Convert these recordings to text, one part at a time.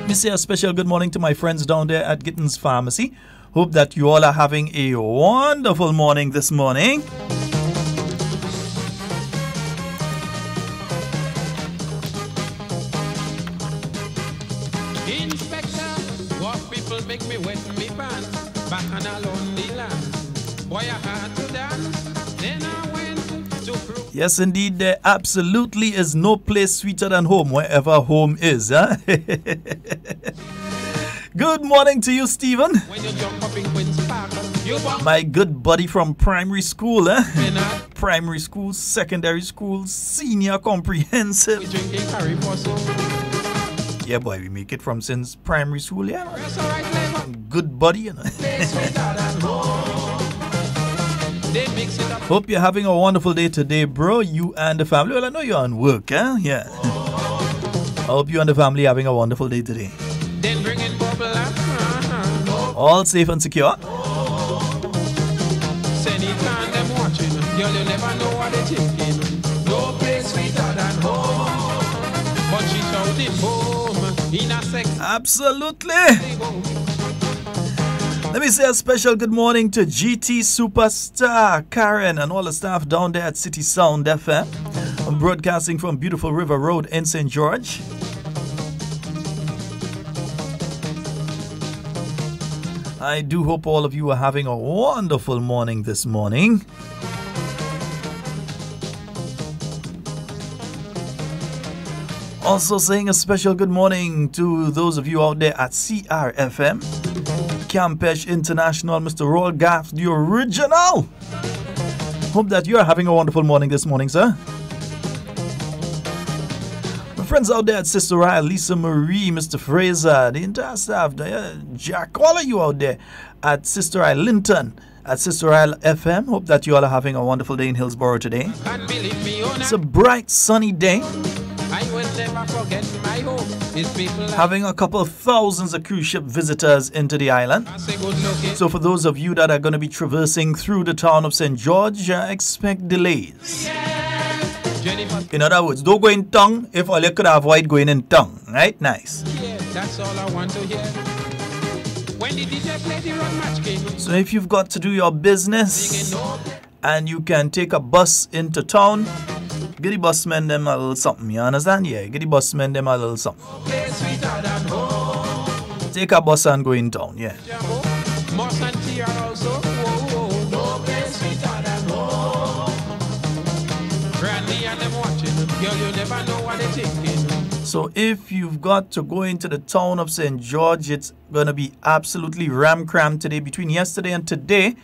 me say a special good morning to my friends down there at Gittins Pharmacy. Hope that you all are having a wonderful morning this morning. Inspector, what people make me wet me pants back on a lonely land. Boy, I had to dance, then I went to prove. Yes, indeed, there absolutely is no place sweeter than home, wherever home is. Huh? Good morning to you, Stephen. When you jump up in Queen's Park, my good buddy from primary school, eh? Primary school, secondary school, senior comprehensive. we drinking Carriacou. Yeah, boy, we make it from since primary school, yeah. That's all right, flavor. Good buddy, you know. They sweeter than home. They mix it up. Hope you're having a wonderful day today, bro. You and the family. Well, I know you're on work, eh? Yeah. I hope you and the family having a wonderful day today. Then bring in bubble up. All safe and secure. Send it on them watching. Girl, you never know what they're thinking. No place sweeter than home. But she shouted home in a sex. Absolutely. Let me say a special good morning to GT Superstar, Karen, and all the staff down there at CitysoundFM. I'm broadcasting from beautiful River Road in St. George. I do hope all of you are having a wonderful morning this morning. Also saying a special good morning to those of you out there at CRFM, Campeche International, Mr. Roll Gaff, the original. Hope that you are having a wonderful morning this morning, sir. My friends out there at Sister Ryle, Lisa Marie, Mr. Fraser, the entire staff, Jack, all of you out there at Sister Ryle Linton, at Sister Ryle FM. Hope that you all are having a wonderful day in Hillsborough today. It's a bright, sunny day. I will never forget my home. It's people like Having a couple of thousands of cruise ship visitors into the island. I say good looking. So for those of you that are going to be traversing through the town of St. George, expect delays. Jennifer, In other words, don't go in tongue if all you could avoid going in tongue. Right? Nice. yeah, that's all I want to hear. When the DJ played the run match game, So if you've got to do your business singing no and you can take a bus into town, get the busmen them a little something. You understand? Yeah, get the busmen them a little something. place sweeter than home. Take a bus and go in town. Yeah. Jambo, Moss and Tia also. Whoa, whoa. No place sweeter than home. Granny and them watching. Girl, you never know what they're thinking. So if you've got to go into the town of St. George, it's going to be absolutely ram-crammed today. Between yesterday and today,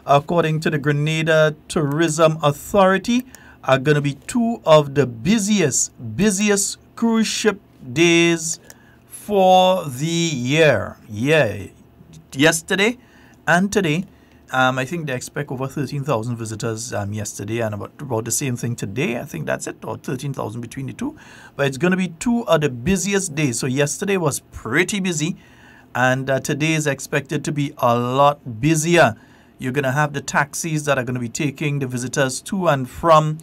according to the Grenada Tourism Authority, are going to be two of the busiest cruise ship days for the year. Yeah, yesterday and today. I think they expect over 13,000 visitors yesterday and about the same thing today. I think that's it, or 13,000 between the two. But it's going to be two of the busiest days. So yesterday was pretty busy, and today is expected to be a lot busier. You're going to have the taxis that are going to be taking the visitors to and from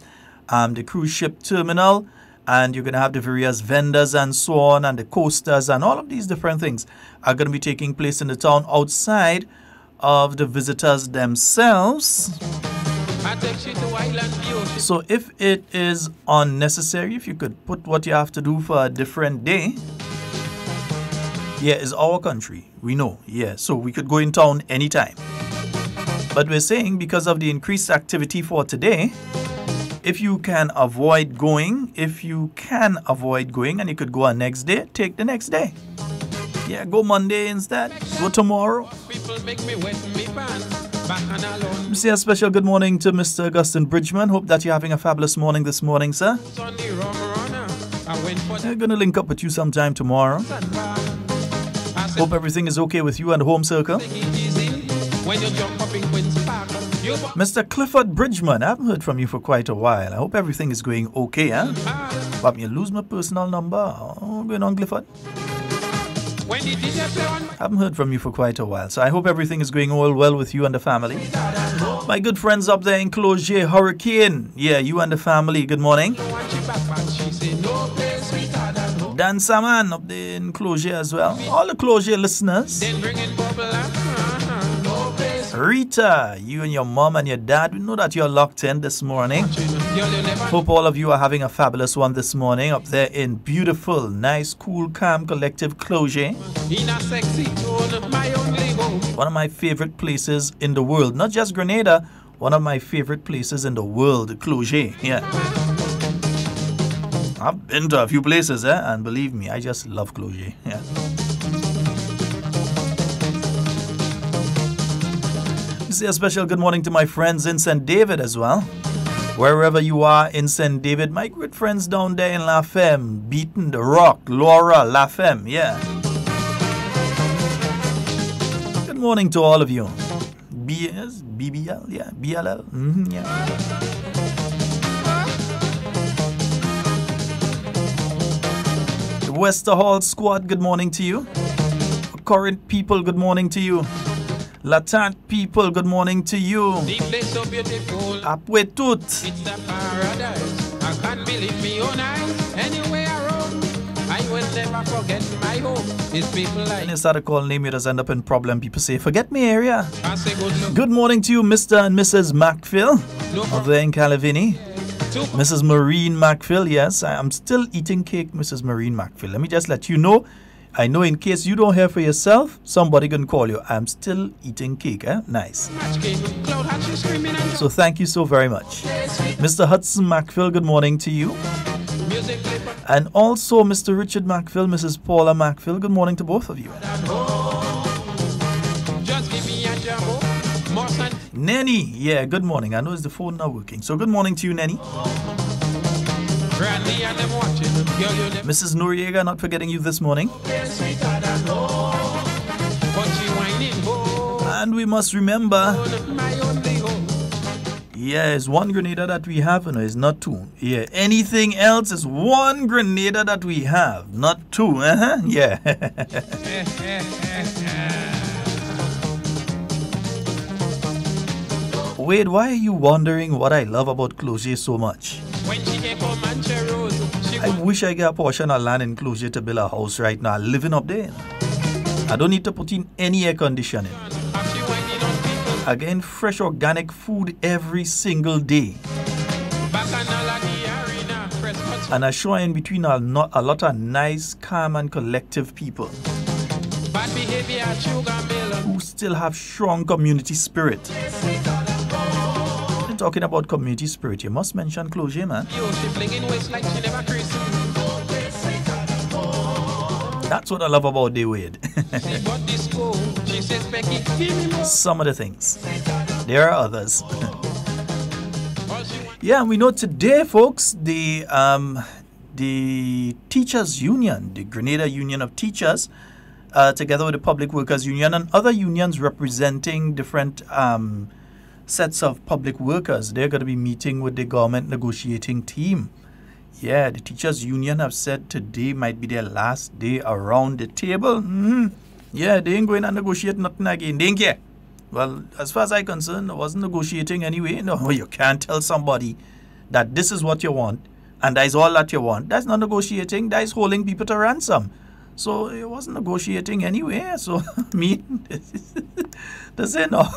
the cruise ship terminal. And you're going to have the various vendors and so on, and the coasters, and all of these different things are going to be taking place in the town outside of the visitors themselves. I take you to Island View. So if it is unnecessary, if you could put what you have to do for a different day. Yeah, it's our country. We know. Yeah, so we could go in town anytime. But we're saying because of the increased activity for today, if you can avoid going, and you could go on next day, take the next day. Yeah, go Monday instead. Go tomorrow. People make me wet me pants back on alone. Say a special good morning to Mr. Augustin Bridgman. Hope that you're having a fabulous morning this morning, sir. On the rum runner. I went for We're going to link up with you sometime tomorrow. that bar. I said, Hope everything is okay with you and the home circle. take it easy. When you jump up in Queen's Park, you Mr. Clifford Bridgman, I haven't heard from you for quite a while. I hope everything is going okay, huh? But you lose my personal number. Oh, going on, Clifford? when the DJ play on I haven't heard from you for quite a while, so I hope everything is going all well with you and the family. My good friends up there in Clogier, Hurricane. Yeah, you and the family, good morning. she back, she say no place sweeter than home. Dan Saman up there in Closure as well. All the Closure listeners. Then bringing bubble up. No place. Rita, you and your mom and your dad, we know that you're locked in this morning. Girl, you never Hope all of you are having a fabulous one this morning up there in beautiful, nice, cool, calm, collective Closure. in a sexy tone. My only home. One of my favorite places in the world. Not just Grenada, one of my favorite places in the world, Closure. Yeah. I've been to a few places, and believe me, I just love Closure. Yeah. Say a special good morning to my friends in St. David as well. Wherever you are in St. David, my good friends down there in La Femme, Beaton, The Rock, Laura, La Femme, yeah. Good morning to all of you. BBL, yeah, BLL, yeah. The Wester Hall squad, good morning to you. Current people, good morning to you. Latant people, good morning to you. The place so beautiful. Apwe tout. It's a paradise. I can't believe me own eyes. Anywhere I roam, I will never forget my home. It's people like. When you start a call name, you just end up in problem. People say, forget me area. I say good look. Good morning to you, Mr. and Mrs. Macphill, over there in Calavini. Mrs. Maureen Macphill, yes, I'm still eating cake, Mrs. Maureen Macphill. Let me just let you know. I know in case you don't hear for yourself, somebody can call you. I'm still eating cake, Nice. So thank you so very much. Mr. Hudson Macphill, good morning to you. And also Mr. Richard Macphill, Mrs. Paula Macphill, good morning to both of you. Nenny, yeah, good morning. I know it's the phone not working. So good morning to you, Nenny. Mrs. Noriega, not forgetting you this morning. And we must remember, yeah, it's one Grenada that we have, and it's not two. Yeah, anything else is one Grenada that we have, not two. Yeah. Wade, why are you wondering what I love about Closure so much? I wish I get a portion of land in Closure to build a house right now, living up there. I don't need to put in any air conditioning. Again, fresh organic food every single day. And I show in between a lot of nice, calm and collective people who still have strong community spirit. Talking about community spirit, you must mention Closure, man. That's what I love about the Wade. Some of the things. There are others. Yeah, we know today, folks, the Teachers Union, the Grenada Union of Teachers, together with the Public Workers Union and other unions representing different sets of public workers, they're going to be meeting with the government negotiating team. Yeah, the Teachers Union have said today might be their last day around the table. Yeah, they ain't going to negotiate nothing again. They ain't care. Well, as far as I'm concerned, I wasn't negotiating anyway. No, you can't tell somebody that this is what you want and that is all that you want. That's not negotiating. That is holding people to ransom. So it wasn't negotiating anyway. So, I mean, does it no?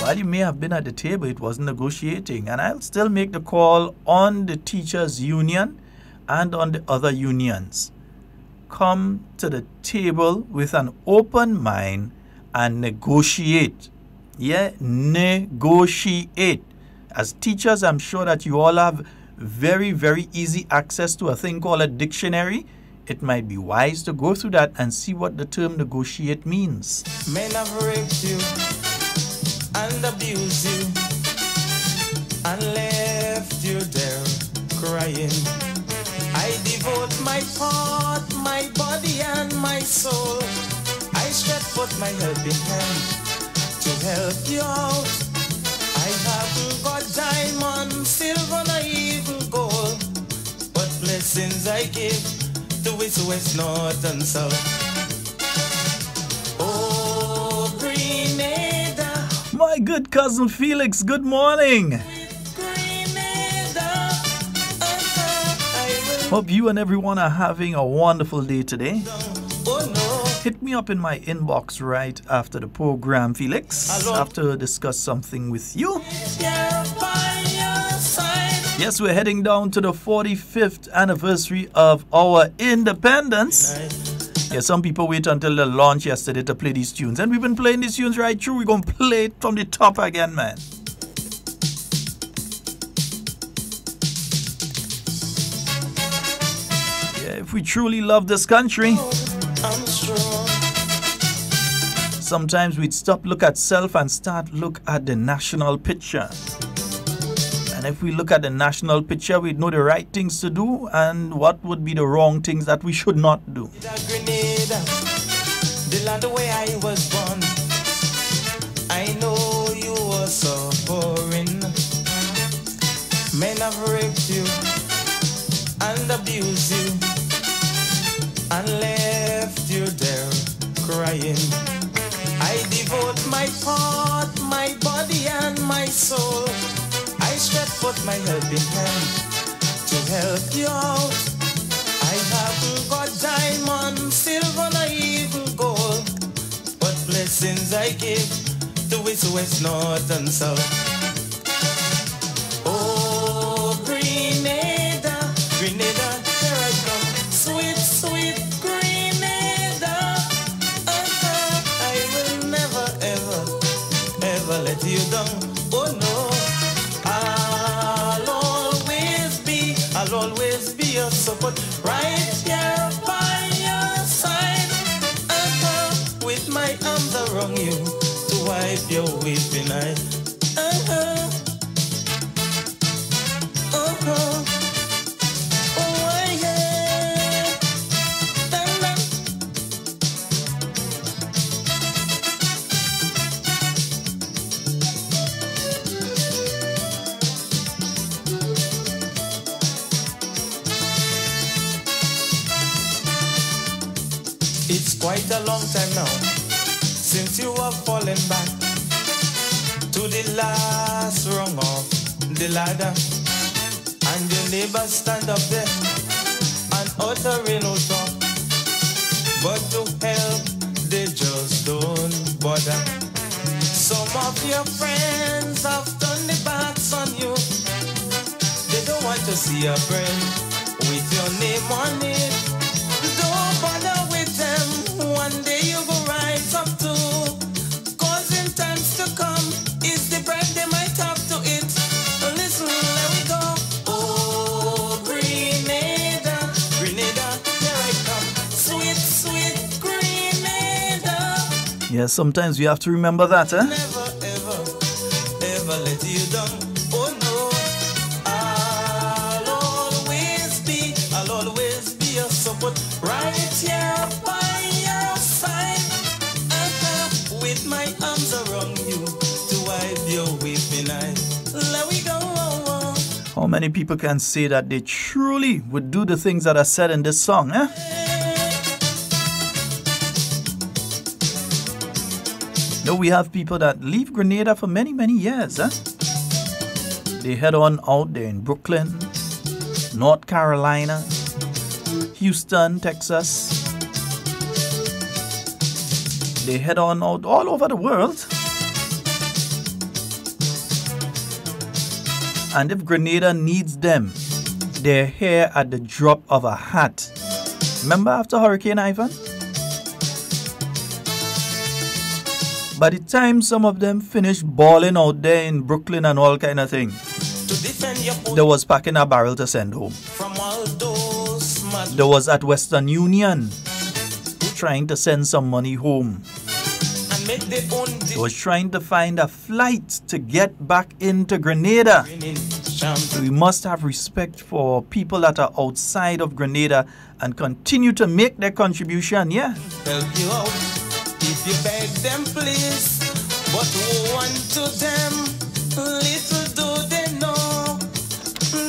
While you may have been at the table, it wasn't negotiating. And I'll still make the call on the Teachers Union and on the other unions. Come to the table with an open mind and negotiate. Yeah, negotiate. As teachers, I'm sure that you all have very, very easy access to a thing called a dictionary. It might be wise to go through that and see what the term negotiate means. Men have raped you and abused you and left you there crying. I devote my heart, my body and my soul. I stretch forth my helping hand to help you out. I haven't got diamond, silver, nor even gold, but blessings I give to east, west, north and south. Oh, Grenada. My good cousin Felix, good morning. Hope you and everyone are having a wonderful day today. Hit me up in my inbox right after the program, Felix, after I discuss something with you. Yes, we're heading down to the 45th anniversary of our independence. Yeah, some people wait until the launch yesterday to play these tunes. And we've been playing these tunes right through. We're going to play it from the top again, man. Yeah, if we truly love this country, sometimes we'd stop, look at self and start look at the national picture. And if we look at the national picture, we'd know the right things to do and what would be the wrong things that we should not do. Grenada, the land where I was born. I know you were suffering. Men have raped you and abused you and left you there crying. I devote my heart, my body and my soul. I stretch forth my helping hand to help you out. I haven't got diamond, silver, nor even gold, but blessings I give to east, west, north and south. Oh, Grenada, Grenada, here I come. Sweet, sweet Grenada. I will never, ever, ever let you down. Oh no. I'll always be your support, right here by your side. With my arms around you to wipe your weeping eyes. Oh, yeah. It's quite a long time now since you have fallen back to the last rung of the ladder, and your neighbors stand up there and uttering no talk, but to help they just don't bother. Some of your friends have turned their backs on you. They don't want to see a friend with your name on it. Don't bother with them, one day you go rise up too. Cause in times to come, is the bread they might have to eat. Listen, let me go. Oh, Grenada, Grenada, here I come. Sweet, sweet Grenada. Yeah, sometimes we have to remember that, eh? Never, ever, ever let you down. Oh no, I'll always be your support. Right here by your side, with my arms around you to wipe your weeping eyes. Let we go. How many people can say that they truly would do the things that are said in this song, eh? No, we have people that leave Grenada for many, many years, eh? They head on out there in Brooklyn, North Carolina, Houston, Texas. They head on out all over the world. And if Grenada needs them, they're here at the drop of a hat. Remember after Hurricane Ivan? By the time some of them finished balling out there in Brooklyn and all kind of thing, they was packing a barrel to send home. There was at Western Union trying to send some money home. They was trying to find a flight to get back into Grenada. So we must have respect for people that are outside of Grenada and continue to make their contribution, yeah. Help you out if you beg them, please. But woe unto them, little do they know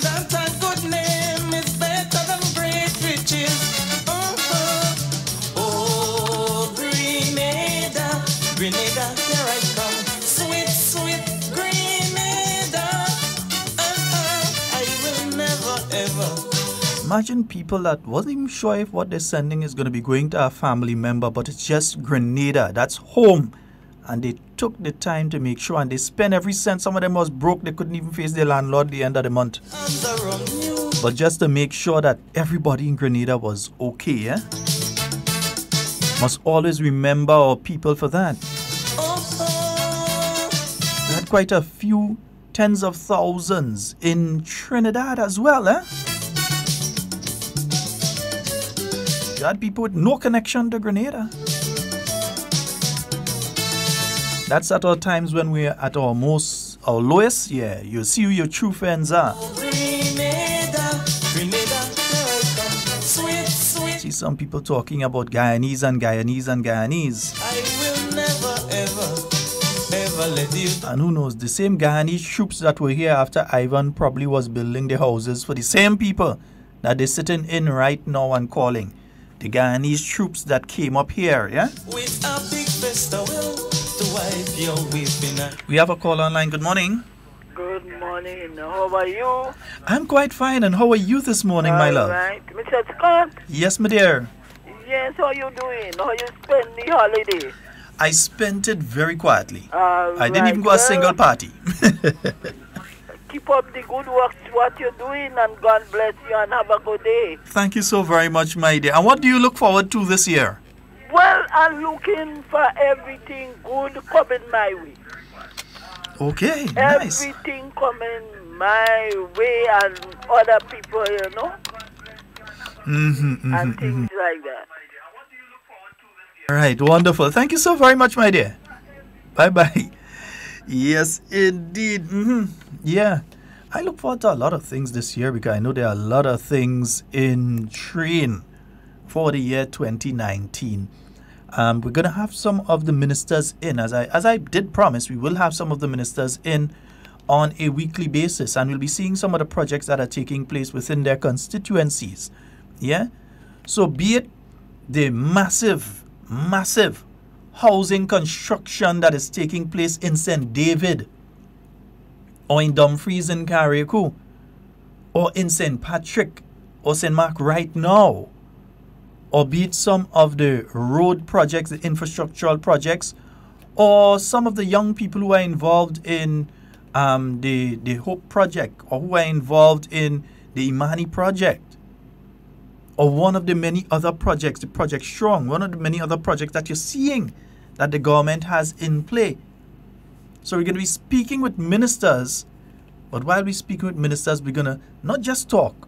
that a good name is better than great riches. Oh, Grenada, Grenada, here I come. Sweet, sweet Grenada. I will never, ever, Imagine people that wasn't even sure if what they're sending is going to be going to a family member, but it's just Grenada. That's home. And they took the time to make sure, and they spent every cent. Some of them was broke. They couldn't even face their landlord at the end of the month. But just to make sure that everybody in Grenada was okay, eh? Must always remember our people for that. We had quite a few tens of thousands in Trinidad as well, eh? You had people with no connection to Grenada. That's at our times when we're at our lowest. Yeah, you see who your true friends are. See some people talking about Guyanese and Guyanese and Guyanese. I will never, ever let you down. And who knows, the same Guyanese troops that were here after Ivan probably was building the houses for the same people that they're sitting in right now and calling. The Guyanese troops that came up here, yeah? With a big festival to wipe your weeping. We have a call online. Good morning. Good morning. How are you? I'm quite fine. And how are you this morning, my love? All right. Mr. Scott? Yes, my dear. Yes, how you doing? How you spend the holiday? I spent it very quietly. I didn't right, even go a single party. Keep up the good work, what you're doing, and God bless you and have a good day. Thank you so very much, my dear. And what do you look forward to this year? Well, I'm looking for everything good coming my way. Okay, nice. Everything coming my way and other people, you know, and things like that. All right, wonderful. Thank you so very much, my dear. Bye-bye. Yes, indeed. Yeah, I look forward to a lot of things this year because I know there are a lot of things in train for the year 2019. We're going to have some of the ministers in. As I did promise, we will have some of the ministers in on a weekly basis, and we'll be seeing some of the projects that are taking place within their constituencies. Yeah? So be it the massive housing construction that is taking place in St. David, or in Dumfries in Carriacou, or in St. Patrick, or St. Mark right now, or be it some of the road projects, the infrastructural projects, or some of the young people who are involved in the Hope Project, or who are involved in the Imani Project, or one of the many other projects, the Project Strong, one of the many other projects that you're seeing that the government has in play. So we're going to be speaking with ministers, but while we're speaking with ministers, we're going to not just talk,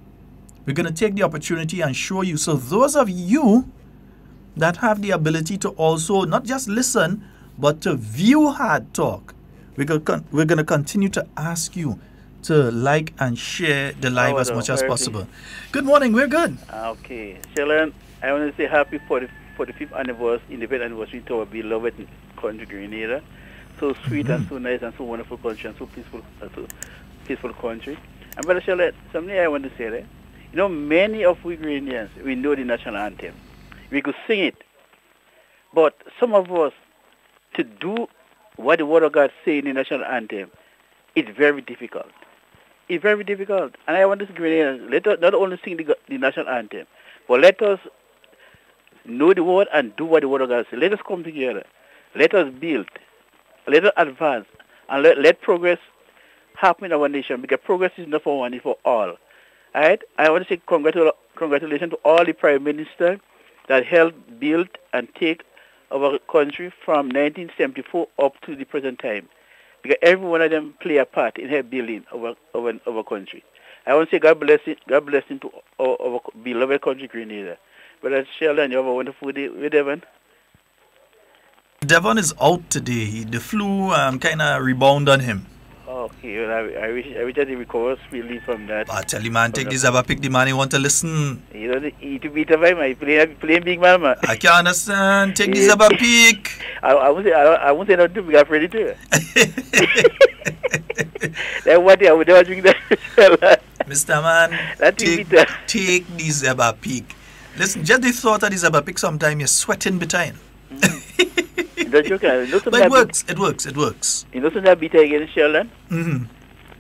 we're going to take the opportunity and show you. So those of you that have the ability to also not just listen, but to view Hard Talk, we're going to continue to ask you to like and share the live as much as possible. Good morning, we're good. Okay, Sheldon, I want to say happy 45th anniversary, independent anniversary to our beloved country, Grenada. So sweet and so nice and so wonderful country and so peaceful country. And Brother Sheldon, something I want to say there. You know, many of we Grenadians, we know the national anthem. We could sing it. But some of us, to do what the Word of God says in the national anthem, it's very difficult. It's very difficult. And I want this Grenadians, let us not only sing the national anthem, but let us know the Word and do what the Word of God says. Let us come together. Let us build. Let us advance. And let progress happen in our nation, because progress is not for one, it's for all. All right? I want to say congratulations to all the Prime Minister that helped build and take our country from 1974 up to the present time. Because every one of them play a part in help building our country. I want to say God bless to our beloved country, Grenada. But Sheldon, you have a wonderful day with Devon. Devon is out today. The flu kind of rebound on him. Okay, well, I wish that he recovers speedily from that. I tell you, man, take this ever pick the man you want to listen. You know, he to beat a man, playing big man, man. I can't understand. Take this ever pick. I won't say not to be afraid to. That's what I would never drink that. Mr. Man, take this ever pick. Listen, just the thought of this ever pick, sometimes you're sweating behind. But it works. It works. You know something I beat against Sheldon? Mm-hmm.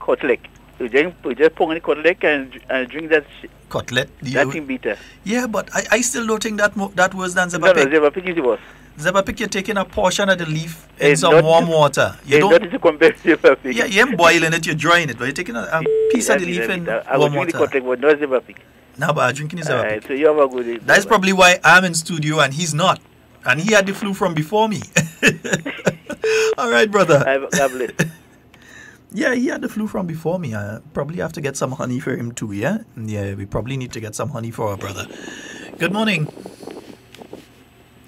Cutlick. You just put any cutlet and drink that Cutlet. that thing bitter. Yeah, but I still don't think that that worse than No, Zebapik. Zebapik is the worst. Zebapik, you're taking a portion of the leaf in It's some not- warm water. You It's don't. not to compare to Zebapik. Yeah, you ain't boiling it, you're drying it, but you're taking a piece of the leaf in I was warm drinking the water. cutlet, but not Zebapik. No, but I'm drinking his Zebapik. So you have a good. That's probably why I'm in studio and he's not. And he had the flu from before me. All right, brother. God bless. Yeah, he had the flu from before me. I probably have to get some honey for him too, yeah? Yeah, we probably need to get some honey for our brother. Good morning.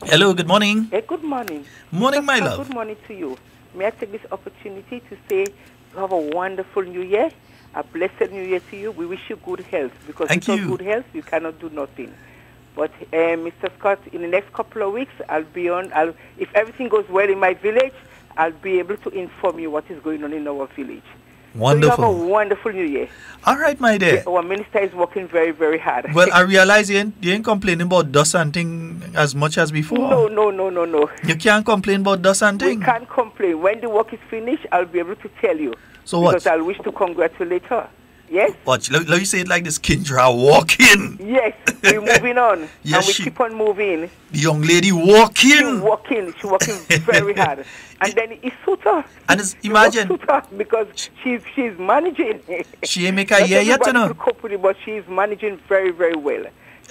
Hello, good morning. Hey, good morning. Morning, my love. Good morning to you. May I take this opportunity to say you have a wonderful new year, a blessed new year to you. We wish you good health because Thank without you. good health, you cannot do nothing. But Mr. Scott, in the next couple of weeks, I'll be on. If everything goes well in my village, I'll be able to inform you what is going on in our village. Wonderful. So you have a wonderful new year. All right, my dear. Our minister is working very, very hard. Well, I realize you ain't complaining about dust and thing as much as before. No. You can't complain about dust and We thing. can't complain. When the work is finished, I'll be able to tell you. So what? Because I'll wish to congratulate her. Yes? Watch, let me say it like this. Kindra walking. Yes, we're moving on. Yes, and we she- keep on moving. The young lady She's walking. working very hard. And then it suits her. And it's, It imagine, suits her because she's managing. she ain't make a Not year yet, you everybody know. could cope with it, but she's managing very, very well.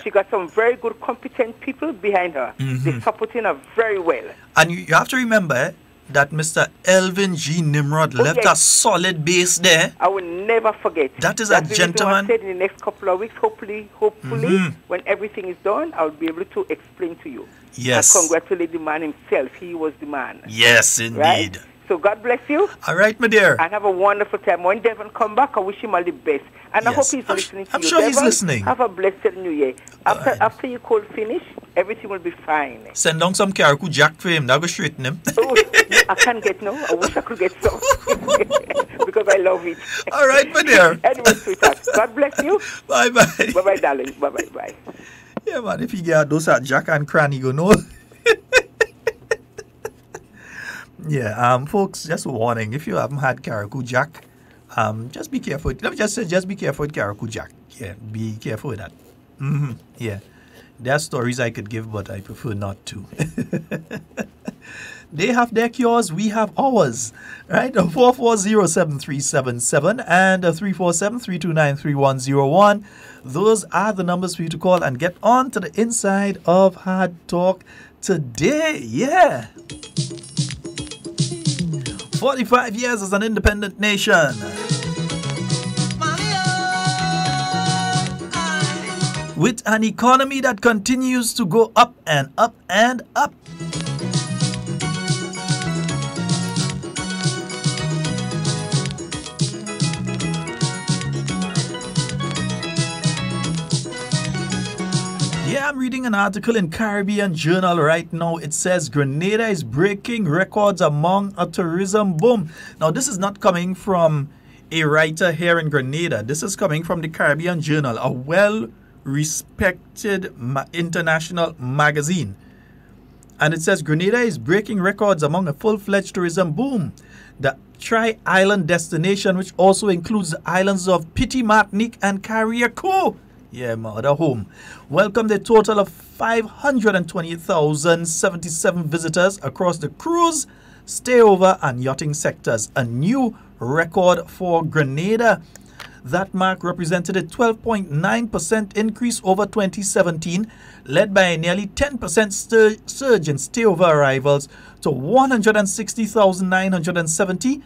She got some very good, competent people behind her. They're supporting her very well. And you have to remember that Mr. Elvin G. Nimrod left yes. a solid base there. I will never forget. That is a That's the reason why I gentleman. said in the next couple of weeks, hopefully, when everything is done, I'll be able to explain to you. Yes. And congratulate the man himself. He was the man. Yes, indeed. Right? So God bless you. All right, my dear. And have a wonderful time. When Devon come back, I wish him all the best. And I hope Yes. he's listening to I'm you. sure he's Devon, listening. Have a blessed new year. After you cold finish, everything will be fine. Send down some Carriacou Jack for him. That'll go straighten him. Oh, I can't get no. I wish I could get some. Because I love it. All right, my dear. Anyway, sweetheart, God bless you. Bye-bye. Bye-bye, darling. Bye-bye. Yeah, man, if you get those at Jack and Cranny, you know. Yeah, folks, just a warning. If you haven't had Carriacou Jack, just be careful. Let me just say, just be careful with Carriacou Jack. Yeah, be careful with that. Yeah, there are stories I could give, but I prefer not to. They have their cures, we have ours. Right? 440-7377 and 347-329-3101. Those are the numbers for you to call and get on to the inside of Hard Talk today. Yeah. 45 years as an independent nation. With an economy that continues to go up and up and up. Yeah, I'm reading an article in Caribbean Journal right now. It says Grenada is breaking records among a tourism boom. Now, this is not coming from a writer here in Grenada. This is coming from the Caribbean Journal, a well-respected international magazine. And it says Grenada is breaking records among a full-fledged tourism boom. The tri-island destination, which also includes the islands of Piti, Martinique, and Carriacou. Yeah, mother home. Welcomed a total of 528,077 visitors across the cruise, stayover, and yachting sectors. A new record for Grenada. That mark represented a 12.9% increase over 2017, led by a nearly 10% surge in stayover arrivals to 160,970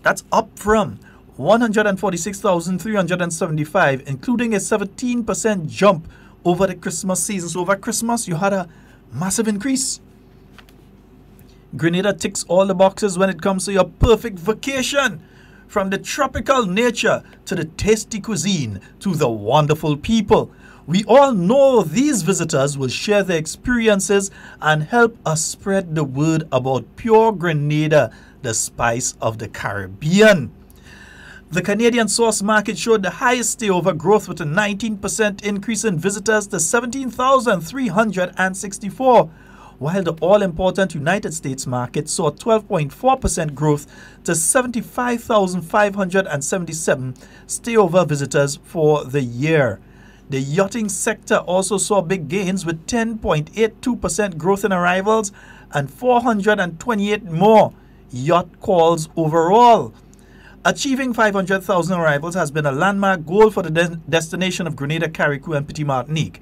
that's up from 146,375, including a 17% jump over the Christmas season. So over Christmas, you had a massive increase. Grenada ticks all the boxes when it comes to your perfect vacation. From the tropical nature to the tasty cuisine to the wonderful people. We all know these visitors will share their experiences and help us spread the word about pure Grenada, the spice of the Caribbean. The Canadian source market showed the highest stayover growth with a 19% increase in visitors to 17,364, while the all-important United States market saw 12.4% growth to 75,577 stayover visitors for the year. The yachting sector also saw big gains with 10.82% growth in arrivals and 428 more yacht calls overall. Achieving 500,000 arrivals has been a landmark goal for the destination of Grenada, Carriacou, and Petit Martinique.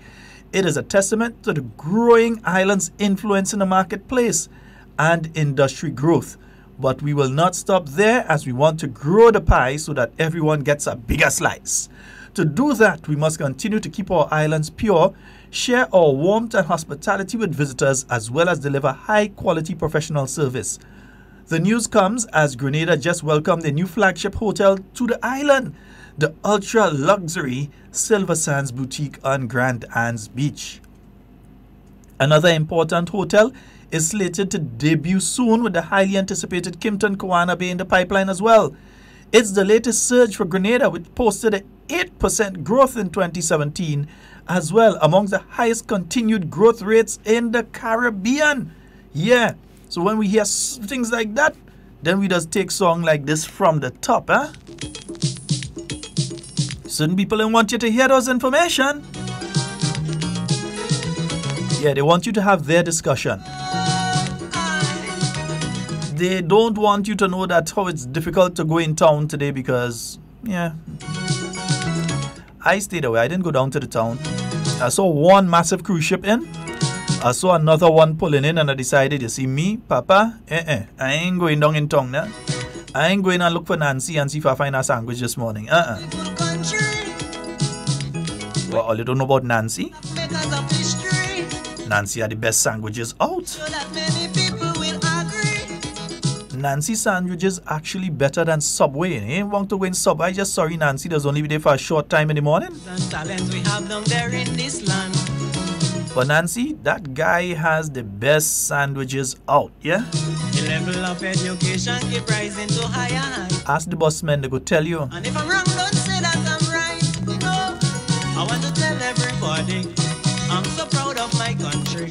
It is a testament to the growing island's influence in the marketplace and industry growth. But we will not stop there, as we want to grow the pie so that everyone gets a bigger slice. To do that, we must continue to keep our islands pure, share our warmth and hospitality with visitors, as well as deliver high-quality professional service. The news comes as Grenada just welcomed a new flagship hotel to the island, the ultra-luxury Silver Sands Boutique on Grand Anse Beach. Another important hotel is slated to debut soon, with the highly anticipated Kimpton Koana Bay in the pipeline as well. It's the latest surge for Grenada, which posted an 8% growth in 2017, as well amongst the highest continued growth rates in the Caribbean. Yeah, so when we hear things like that, then we just take song like this from the top, huh? Certain people don't want you to hear those information. Yeah, they want you to have their discussion. They don't want you to know that how it's difficult to go in town today because, yeah, I stayed away. I didn't go down to the town. I saw one massive cruise ship in. I saw another one pulling in, and I decided, you see me, Papa, I ain't going down in town now. I ain't going and look for Nancy and see if I find a sandwich this morning. Well, all you don't know about Nancy? Nancy had the best sandwiches out. Nancy sandwiches actually better than Subway. You ain't want to win Subway. I just sorry Nancy does only be there for a short time in the morning. But Nancy, that guy has the best sandwiches out, yeah? The level of education keep rising to higher heights. Ask the bossman, they go tell you. And if I'm wrong, don't say that I'm right. You know, I want to tell everybody I'm so proud of my country.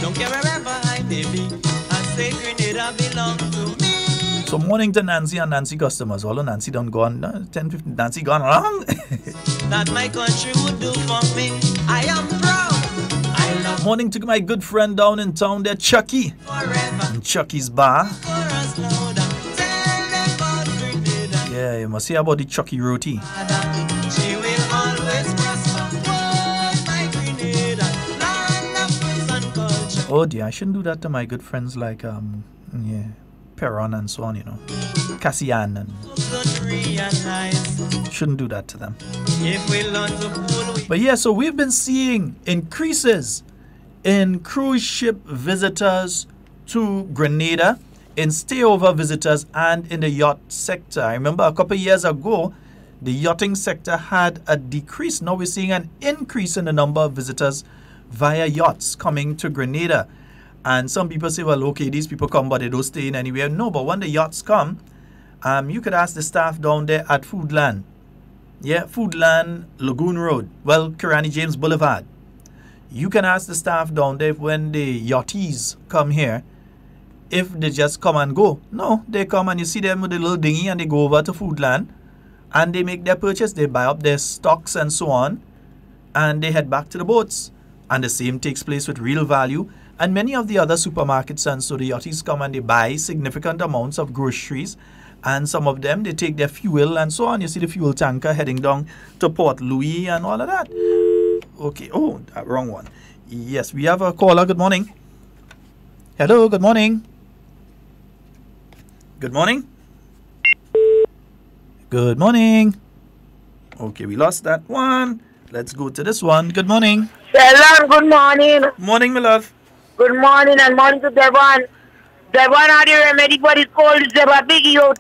Don't care wherever I may be, I say Grenada belong to me. So morning to Nancy and Nancy customers. Although Nancy don't go on 10-15, Nancy gone wrong. That my country would do for me. I am proud. I love morning to my good friend down in town there, Chucky. forever. In Chucky's bar. Chorus louder. Tell them about Grenada. Yeah, you must hear about the Chucky roti. She will always prosper. Oh, my Grenada, land of peace and culture. Oh dear, I shouldn't do that to my good friends like yeah, Perron and so on, you know. Cassian and Don't realize shouldn't do that to them. if we learn to pull, we But yeah, so we've been seeing increases in cruise ship visitors to Grenada, in stayover visitors, and in the yacht sector. I remember a couple of years ago, the yachting sector had a decrease. Now we're seeing an increase in the number of visitors via yachts coming to Grenada. And some people say, well, okay, these people come, but they don't stay in anywhere. No, but when the yachts come, you could ask the staff down there at Foodland. Yeah, Foodland, Lagoon Road. Well, Kirani James Boulevard. You can ask the staff down there when the yachties come here, if they just come and go. No, they come and you see them with a little dinghy and they go over to Foodland and they make their purchase. They buy up their stocks and so on and they head back to the boats. And the same takes place with Real Value and many of the other supermarkets. And so the yachties come and they buy significant amounts of groceries. And some of them, they take their fuel and so on. You see the fuel tanker heading down to Port Louis and all of that. Okay. Oh, wrong one. Yes, we have a caller. Good morning. Hello, good morning. Good morning. Good morning. Okay, we lost that one. Let's go to this one. Good morning. Sheldon, good morning. Morning, my love. Good morning and morning to Devon. Devon, how do you remedy for this cold? It's a big youth.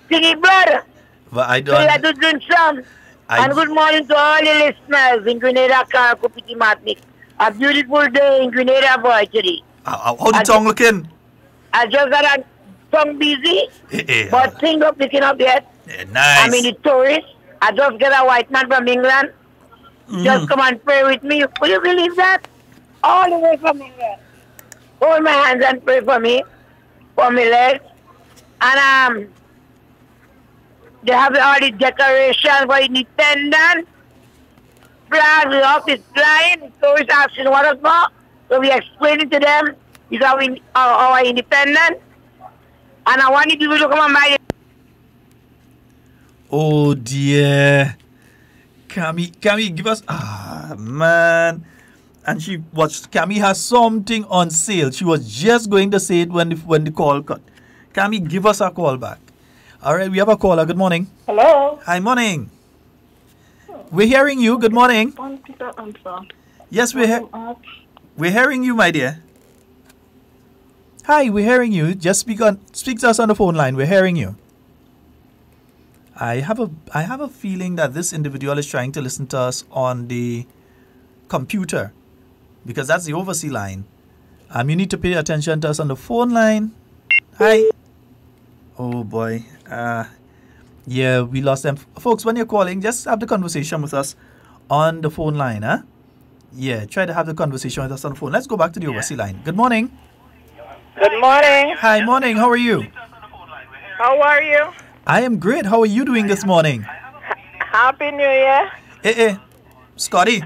Singing blood. But I So you have don't. to drink some. And good morning to all the listeners in Grenada, Carriacou, Petit Martinique. A beautiful day in Grenada, boy, today. How the tongue looking? I just got a tongue busy, but things up picking up yet. Nice. I mean, the tourists. I just get a white man from England. Just come and pray with me. Will you believe that? All the way from England. hold my hands and pray for me, for my legs. And they have all the decoration for independence. Flag, the office flying. So he's asking what it's for. So we explain it to them. It's our independence. And I want the people to come and buy it. Oh dear. Cammy, give us man. And Cammy has something on sale. She was just going to say it when the call cut. Cammy, give us a call back. All right, we have a caller. Good morning. Hello. Hi, morning. We're hearing you. Good morning. Yes, we're hearing you, my dear. Hi, we're hearing you. Just speak to us on the phone line. We're hearing you. I have a feeling that this individual is trying to listen to us on the computer, because that's the overseas line. You need to pay attention to us on the phone line. Hi. Oh boy. Yeah, we lost them. Folks, when you're calling, just have the conversation with us on the phone line, huh? Yeah, try to have the conversation with us on the phone. Let's go back to the overseas line. Good morning. Good morning. Hi, morning. How are you? How are you? I am great. How are you doing this morning? Happy New Year. Scotty.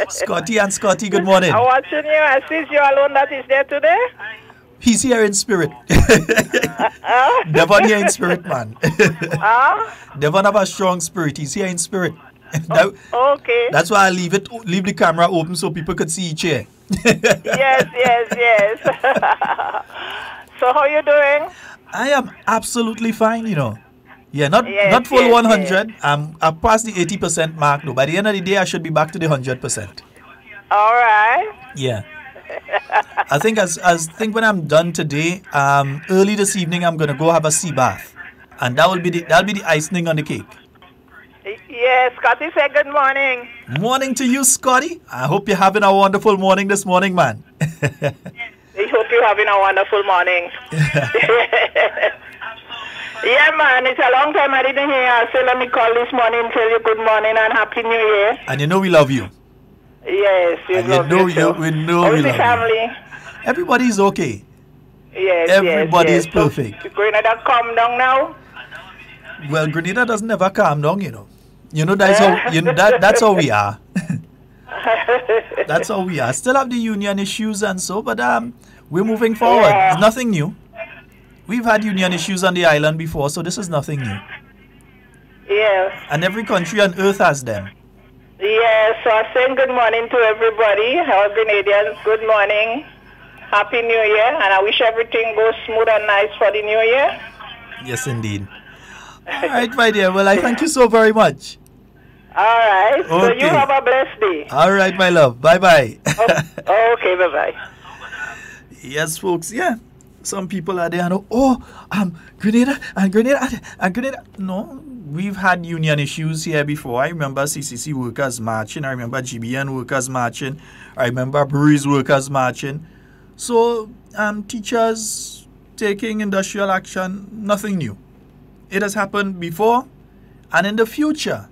Scotty, good morning. I'm watching you. I see you alone that is there today. He's here in spirit. Devon here in spirit, man. Devon have a strong spirit. He's here in spirit. Okay. That's why I leave the camera open so people could see each other. Yes. So how you doing? I am absolutely fine, you know. Yeah, not full 100. I'm past the 80% mark though. By the end of the day, I should be back to the 100%. All right. Yeah. I think when I'm done today, early this evening, I'm gonna go have a sea bath, and that'll be the icing on the cake. Yes, Scotty said good morning. Morning to you, Scotty. I hope you're having a wonderful morning this morning, man. I hope you're having a wonderful morning. Yeah, man, it's a long time I didn't hear you. So let me call this morning and tell you good morning and Happy New Year. And you know we love you. Yes, we love you. We know we love you. Family? Everybody's okay. Yes, Everybody is perfect. So, Grenada calm down now? Well, Grenada doesn't ever calm down, you know. You know that's how we are. That's how we are. Still have the union issues and so, but we're moving forward. Yeah. It's nothing new. We've had union issues on the island before, so this is nothing new. Yes. And every country on earth has them. Yes, so I'm saying good morning to everybody. Our Grenadians, good morning. Happy New Year, and I wish everything goes smooth and nice for the new year. Yes, indeed. All right, my dear. Well, I thank you so very much. All right. Okay. So you have a blessed day. All right, my love. Bye-bye. Okay, bye-bye. Yes, folks. Yeah. Some people are there and Grenada. No, we've had union issues here before. I remember CCC workers marching. I remember GBN workers marching. I remember breweries workers marching. So, teachers taking industrial action, nothing new. It has happened before and in the future.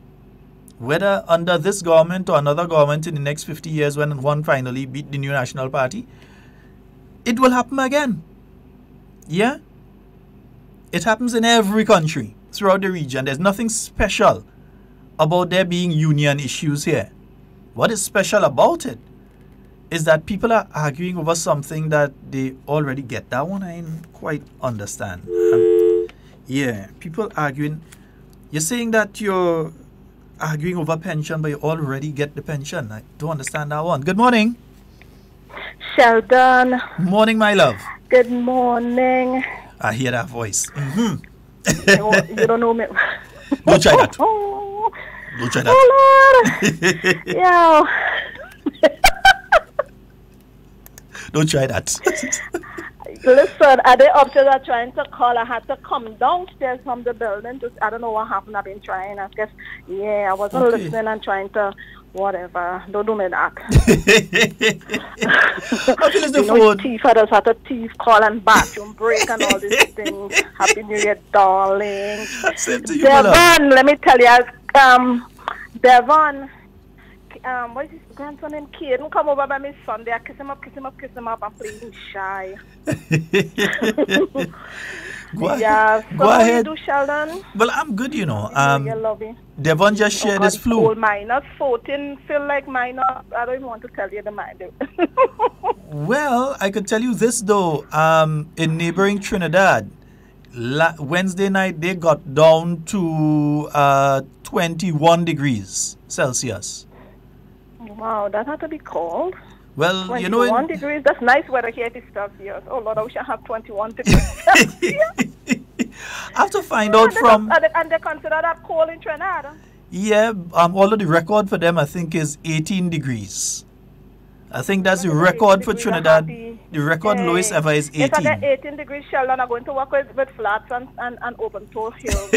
Whether under this government or another government in the next 50 years when one finally beat the new National Party, it will happen again. Yeah? It happens in every country throughout the region. There's nothing special about there being union issues here. What is special about it is that people are arguing over something that they already get. That one I didn't quite understand. Yeah, people arguing. You're saying that you're arguing over pension, but you already get the pension. I don't understand that one. Good morning. Sheldon. Morning, my love. Good morning. I hear that voice. Mm-hmm. You don't know me. Don't try that. Don't try that. Oh, Lord. Yeah. Don't try that. Listen, the upstairs are trying to call. I had to come downstairs from the building. I don't know what happened. I've been trying. I guess, I wasn't listening and trying to, whatever. Don't do me that. How feel is the phone? Thief, I just had a thief call and bathroom break and all these things. Happy New Year, darling. Same to you, Devon, let me tell you, Devon, what is his grandson named Caden? Come over by me Sunday. I kiss him up. I'm playing shy. Go yeah. So go how ahead. you do, Sheldon? Well, I'm good, you know. You love it. Devon just shared his flu. Cold minus 14 feel like minus. I don't even want to tell you the mind. Well, I could tell you this though. In neighboring Trinidad, Wednesday night they got down to 21 degrees Celsius. Wow, that had to be cold. Well, you know, 21 degrees. That's nice weather here at the Celsius. Oh Lord, I wish I have 21 degrees. I have to find out from. And they consider that cold in Trinidad. Yeah, although the record for them I think is 18 degrees. I think that's the record for Trinidad. The record lowest ever is 18. If I get 18 degrees, Sheldon, I'm going to work with flats and open toe hills.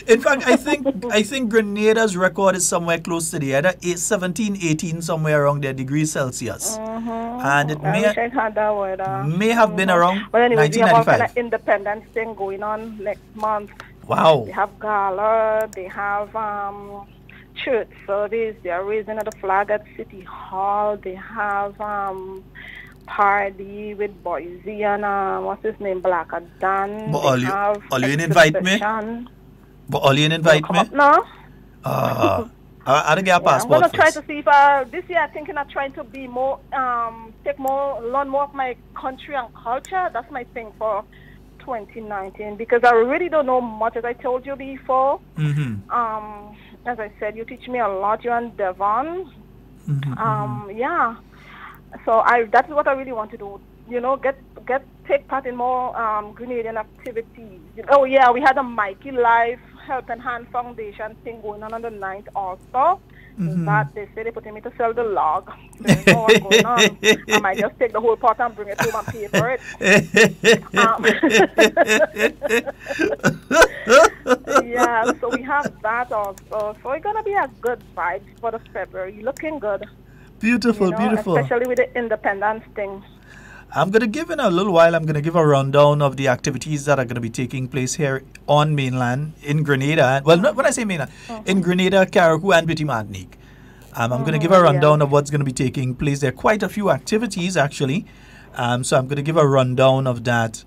In fact, I think Grenada's record is somewhere close to the other 17, 18, somewhere around there degrees Celsius. And it may have been around but anyway, 1995. we have kind of independence thing going on next month. Wow. They have gala, they have church service, they are raising the flag at City Hall, they have party with Boise and what's his name, Black Dan. But all you invite me? But all you invite me? No. I don't get a passport. I'm going to try to see if this year I'm thinking of trying to be more, learn more of my country and culture. That's my thing for 2019 because I really don't know much, as I told you before. As I said, you teach me a lot, you and Devon. Yeah. So that's what I really want to do. You know, take part in more Grenadian activities. Oh yeah, we had a Mikey Life Help and Hand Foundation thing going on the 9th also. That they say they're putting me to sell the log. So you know what's going on. I might just take the whole pot and bring it home and pay for it. Yeah, so we have that also. So it's gonna be a good vibe for the February. Looking good. Beautiful, you know, beautiful. Especially with the independence thing. I'm going to give in a little while, I'm going to give a rundown of the activities that are going to be taking place here on mainland in Grenada. Well, not when I say mainland, in Grenada, Carriacou, and Petit Martinique. I'm going to give a rundown of what's going to be taking place. There are quite a few activities, actually. So I'm going to give a rundown of that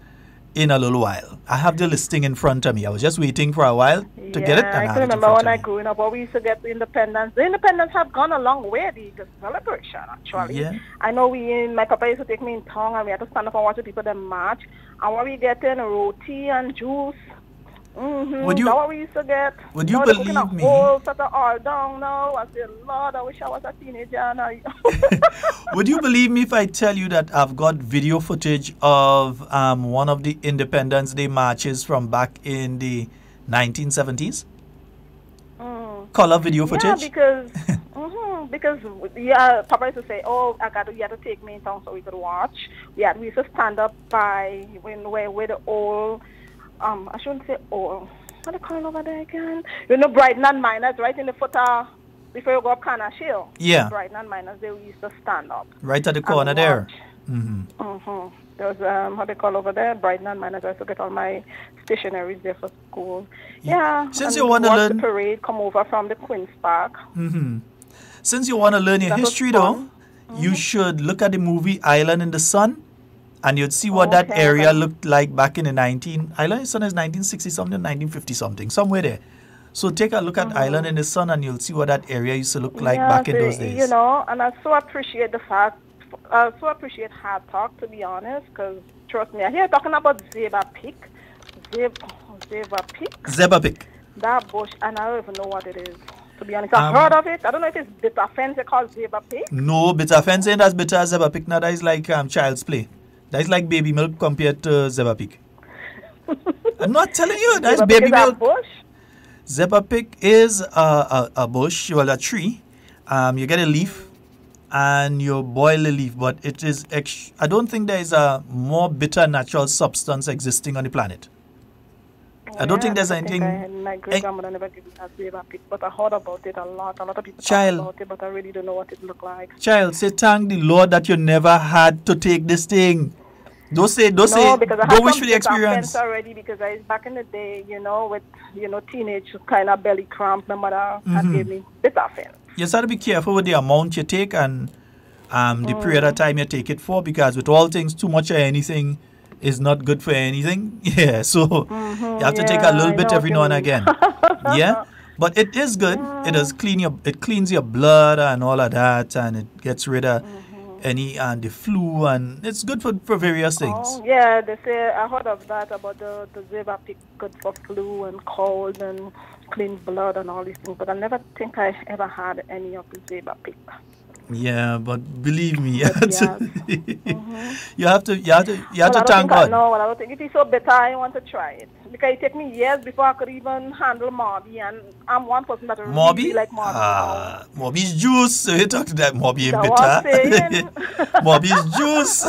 in a little while. I have the listing in front of me. I was just waiting for a while to get it. And I can remember when I grew up, we used to get the independence. The independence have gone a long way, the celebration, actually. Yeah. I know my papa used to take me in town and we had to stand up and watch the people that march. And what we getting, roti and juice. That's what we used to get. Would you believe me? Whole set of all down now. I said, Lord, I wish I was a teenager now. Would you believe me if I tell you that I've got video footage of one of the Independence Day marches from back in the 1970s? Color video footage? Yeah, because Papa used to say, you had to take me in town so we could watch. We used to stand up by where the old, I shouldn't say old, what do you call it over there again? You know, Brighton and Miners, right in the footer, before you go up Cannash Hill. Yeah. Brighton and Miners, they used to stand up. Right at the corner there. There was, how they call over there, Brighton and Miners. I used to get all my stationaries there for school. Yeah. Since you want to learn the parade, come over from the Queen's Park. Since you want to learn your history, though, you should look at the movie Island in the Sun, and you'd see what that area looked like back in the Island in the Sun is 1960-something, 1950-something, somewhere there. So take a look at Island in the Sun, and you'll see what that area used to look like back in those days. You know, and I so appreciate the fact, I so appreciate Hard Talk, to be honest, because trust me, I hear talking about Zebra Peak. That bush, and I don't even know what it is. To be honest, I've heard of it. I don't know if it's bitter fence they call Zebra Peak. No, bitter fence ain't as bitter as Zebra Peak. Now that is like child's play. That is like baby milk compared to Zebra Peak. I'm not telling you, that's baby milk. Bush? Zebra Peak is a bush, well, a tree. You get a leaf and you boil the leaf, but it is I don't think there is a more bitter natural substance existing on the planet. I don't think there's anything. My great grandmother never gave me a Zebra Peak, but I heard about it a lot. A lot of people talk about it, but I really don't know what it looked like. Child, say thank the Lord that you never had to take this thing. Don't wish for the experience. Already, because back in the day, with teenage kind of belly cramp, my mother had gave me bitter fence. you just have to be careful with the amount you take and the period of time you take it for, because with all things, too much of anything is not good for anything. Yeah, so you have to take a little bit every now and again. Yeah, but it is good. It does cleans your blood and all of that, and it gets rid of any and the flu, and it's good for various things. Oh, yeah, they say, I heard of that, about the WeiVybz good for flu and cold and clean blood and all these things, but I never think I ever had any of the WeiVybz. Yeah, but believe me, you have to thank God. No, I don't think it is so better. I want to try it, because it took me years before I could even handle Morby, and I'm one person that really like Morby. Morby's juice. So you talk to that Morby in bitter. Morby's juice.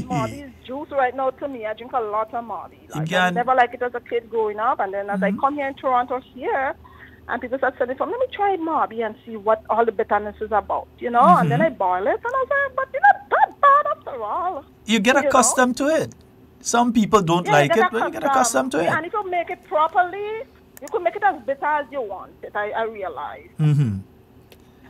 Morby's juice right now to me. I drink a lot of Morby. Like, I never liked it as a kid growing up, and then as I come here in Toronto here, and people start saying, let me try Morby and see what all the bitterness is about, you know? And then I boil it, and I was like, but it's not that bad after all. You get accustomed to it. Some people don't like it, but you get accustomed to it. And if you make it properly, you can make it as bitter as you want it, I realize.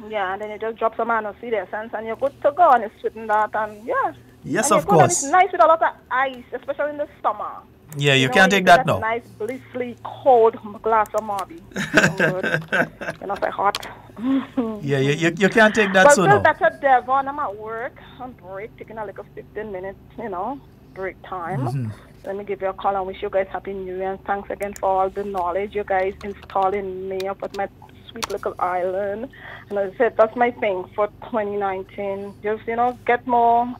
Yeah, and then you just drop some aniseed essence, and you're good to go, and you sweeten that, and yeah. Yes, and of course. It's nice with a lot of ice, especially in the summer. Yeah, you can't take that now. Nice, blissfully cold glass of Morby. You know, it's hot. Yeah, you can't take that so now. But that's a Devon. I'm at work on break, taking a 15 minutes, break time. Let me give you a call and wish you guys Happy New Year. And thanks again for all the knowledge you guys installing me up at my sweet little island. And as I said, that's my thing for 2019. Just, get more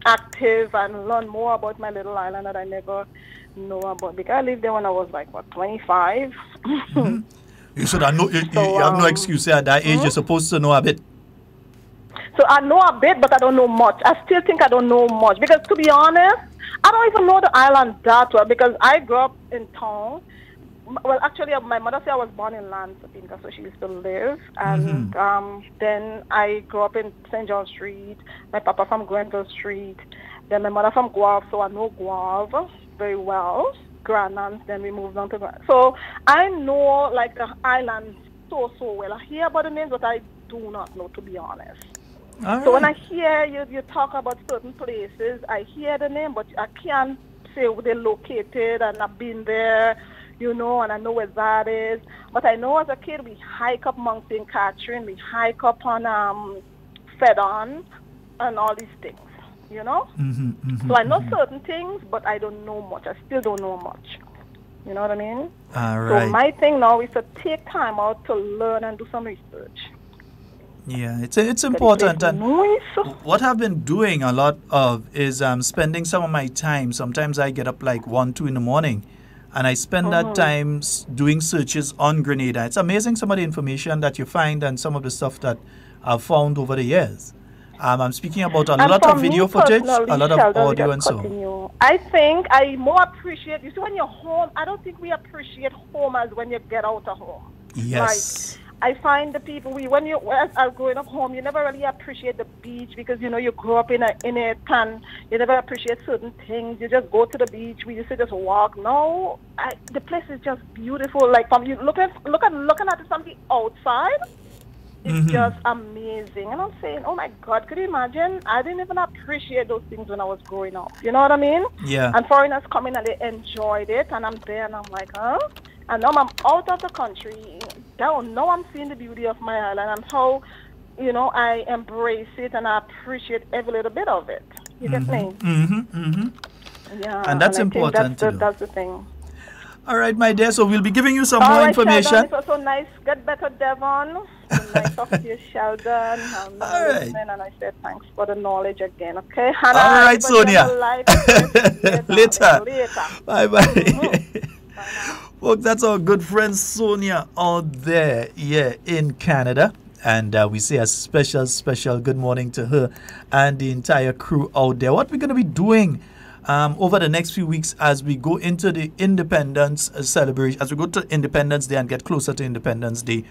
active and learn more about my little island that I never know about, because I lived there when I was 25. You should have you have no excuse at that age. You're supposed to know a bit. So I know a bit, but I don't know much. I still think I don't know much, because to be honest, I don't even know the island that well, because I grew up in town. Well, actually, my mother said I was born in Lansing, so she used to live. And then I grew up in St. John Street. My papa from Grenville Street. Then my mother from Guave, so I know Guave very well. Granans, then we moved on to Granans. So I know the island so well. I hear about the names, but I do not know, to be honest. So when I hear you talk about certain places, I hear the name, but I can't say where they're located, and I've been there, and I know where that is. But I know as a kid, we hike up Mount St. Catherine, we hike up on Fedon, and all these things. So I know certain things, but I don't know much. I still don't know much. You know what I mean? All right. So my thing now is to take time out to learn and do some research. Yeah, it's important. And what I've been doing a lot of is spending some of my time. Sometimes I get up 1, 2 in the morning, and I spend that time doing searches on Grenada. It's amazing some of the information that you find and some of the stuff that I've found over the years. I'm speaking about a lot of video footage, a lot of audio and so on. I think I more appreciate, you see, when you're home, I don't think we appreciate home as when you get out of home. Yes. I find the people, when you are growing up home, you never really appreciate the beach, because, you grew up in it and you never appreciate certain things. You just go to the beach, we used to just walk. No, the place is just beautiful. From you looking at it from the outside, it's just amazing. And I'm saying, oh my God, could you imagine? I didn't even appreciate those things when I was growing up. You know what I mean? Yeah. And foreigners come in and they enjoyed it, and I'm there and I'm like, huh? And now I'm out of the country. Now I'm seeing the beauty of my island and how, I embrace it and I appreciate every little bit of it. You get me? Yeah. And that's important to do. That's the thing. All right, my dear. So we'll be giving you some more information. Sheldon, it's also nice. Get better, Devon. Nice talking to you, Sheldon. All right. And I said thanks for the knowledge again. Okay, Hannah. All right, Sonia. Later. Bye-bye. Well, that's our good friend Sonia out there, in Canada. And we say a special good morning to her and the entire crew out there. What we're going to be doing over the next few weeks as we go into the Independence celebration, as we go to Independence Day and get closer to Independence Day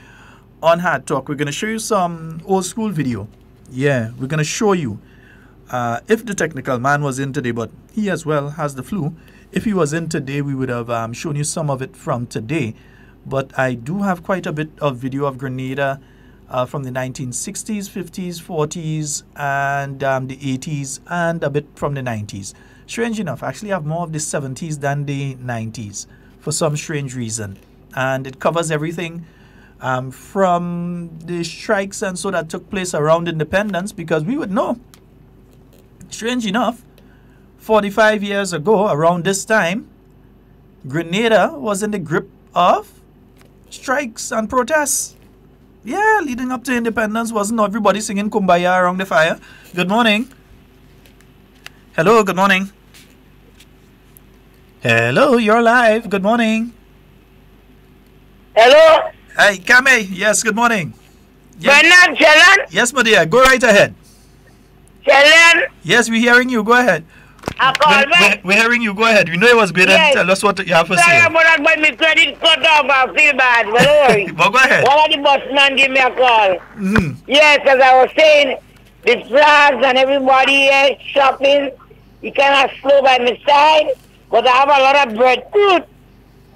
on Hard Talk, we're going to show you some old school video. Yeah, we're going to show you if the technical man was in today, but he as well has the flu. If he was in today, we would have shown you some of it from today. But I do have quite a bit of video of Grenada from the 1960s, 50s, 40s, and the 80s, and a bit from the 90s. Strange enough, I actually have more of the 70s than the 90s for some strange reason. And it covers everything from the strikes and so that took place around independence, because we would know. Strange enough, 45 years ago, around this time, Grenada was in the grip of strikes and protests. Yeah, leading up to independence, wasn't everybody singing Kumbaya around the fire? Good morning. Hello, good morning. Hello, you're live. Good morning. Hello? Hi, Kame. Yes, good morning. Yes. Bernard, Sheldon? Yes, my dear. Go right ahead. Sheldon? Yes, we're hearing you. Go ahead. We're hearing you. Go ahead. We know it was good. Yes. Tell us what you have to Sorry say. about that, but my credit cut off. I feel bad. But don't worry. But go ahead. One of the busman give me a call. Yes, as I was saying, the flags and everybody here shopping, you cannot slow by my side, but I have a lot of breadfruit,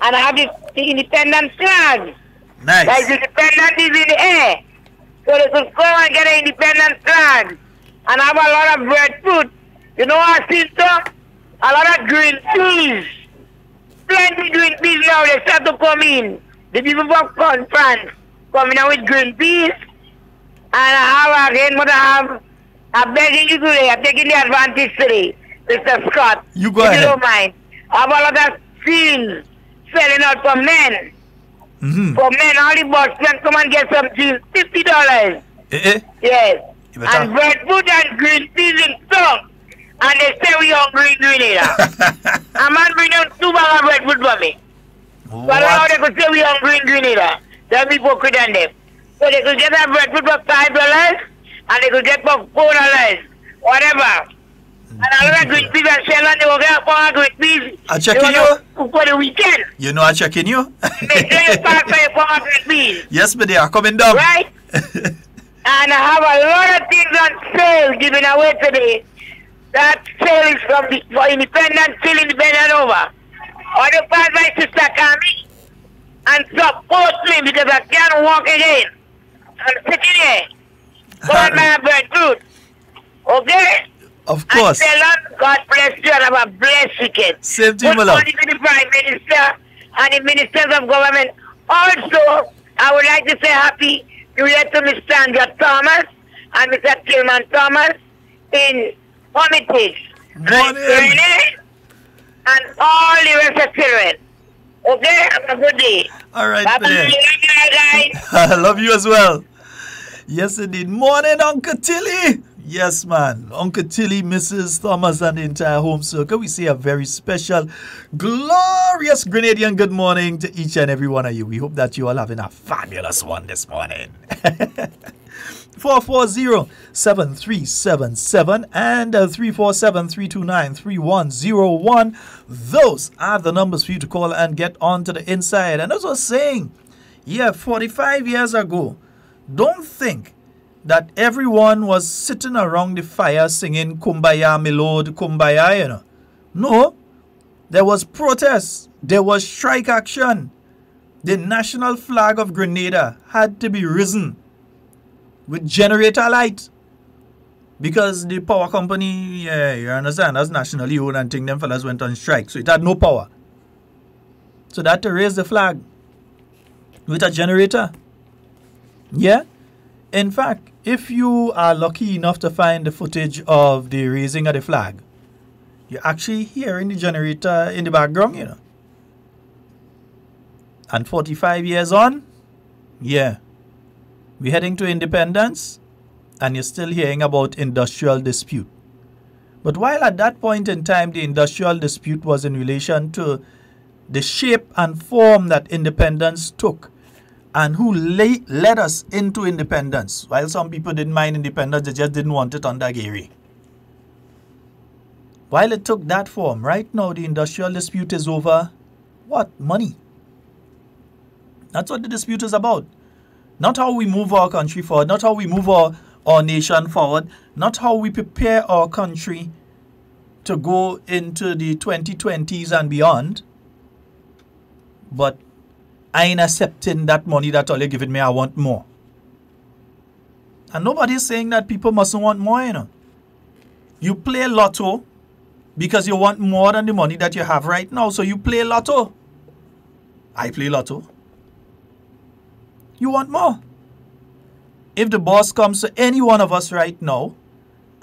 and I have the independent flag. Nice. Like the independent is in the air. So they could go and get an independent flag. And I have a lot of breadfruit. You know what I see, sir? A lot of green peas. Plenty green peas now. They start to come in. The people from France coming out with green peas. And I have again what I have. I'm begging you today. I'm taking the advantage today, Mr. Scott. You go if ahead. you don't mind. I have a lot of jeans selling out for men. For men, all the boys can come and get some jeans. $50. Yes. And breadfruit and green peas in stock. And they say we hungry in Grenada. A man bring them 2 bags of breadfruit for me. So I don't know how they could say we hungry in Grenada. They'll be hypocrite on them. So they could get that breadfruit for $5 and they could get for $4. Whatever. And all that green peas and Sheldon, they will get for green peas. I checking you? For the weekend. You know I checking you? They say you pass for your green peas. Yes, but they are coming down. Right? And I have a lot of things on sale given away today. That sale is from for independent, till independent over. Or the pass my sister Kami and support me because I can't walk again. I'm sitting here. Go on my breadfruit. Okay? Of course. And tell them, God bless you and have a blessed weekend. Same to you, my Good love. morning to the Prime Minister and the Ministers of Government. Also, I would like to say happy New Year to Mr. Andrew Thomas and Mr. Tillman Thomas in Hermitage. Morning. And all the rest of children. Okay? Have a good day. All right, Bye-bye. man. Guys. I love you as well. Yes, indeed. Morning, Uncle Tilly. Yes, man. Uncle Tilly, Mrs. Thomas, and the entire home circle. We say a very special, glorious Grenadian good morning to each and every one of you. We hope that you all having a fabulous one this morning. 440-7377 and 347-329-3101. Those are the numbers for you to call and get on to the inside. And as I was saying, yeah, 45 years ago, don't think that everyone was sitting around the fire singing Kumbaya, my lord, Kumbaya, you know. No, there was protest, there was strike action. The national flag of Grenada had to be risen with generator light because the power company, yeah, you understand, that's nationally owned and thing, them fellas went on strike, so it had no power. So they had to raise the flag with a generator. Yeah. In fact, if you are lucky enough to find the footage of the raising of the flag, you're actually hearing the generator in the background, you know. And 45 years on, yeah, we're heading to independence, and you're still hearing about industrial dispute. But while at that point in time, the industrial dispute was in relation to the shape and form that independence took, and who led us into independence. While some people didn't mind independence, they just didn't want it under Gary. While it took that form, right now the industrial dispute is over what? Money. That's what the dispute is about. Not how we move our country forward, not how we move our nation forward, not how we prepare our country to go into the 2020s and beyond, but I ain't accepting that money that all you're giving me, I want more. And nobody is saying that people mustn't want more, you know. You play lotto because you want more than the money that you have right now. So you play lotto. I play lotto. You want more. If the boss comes to any one of us right now,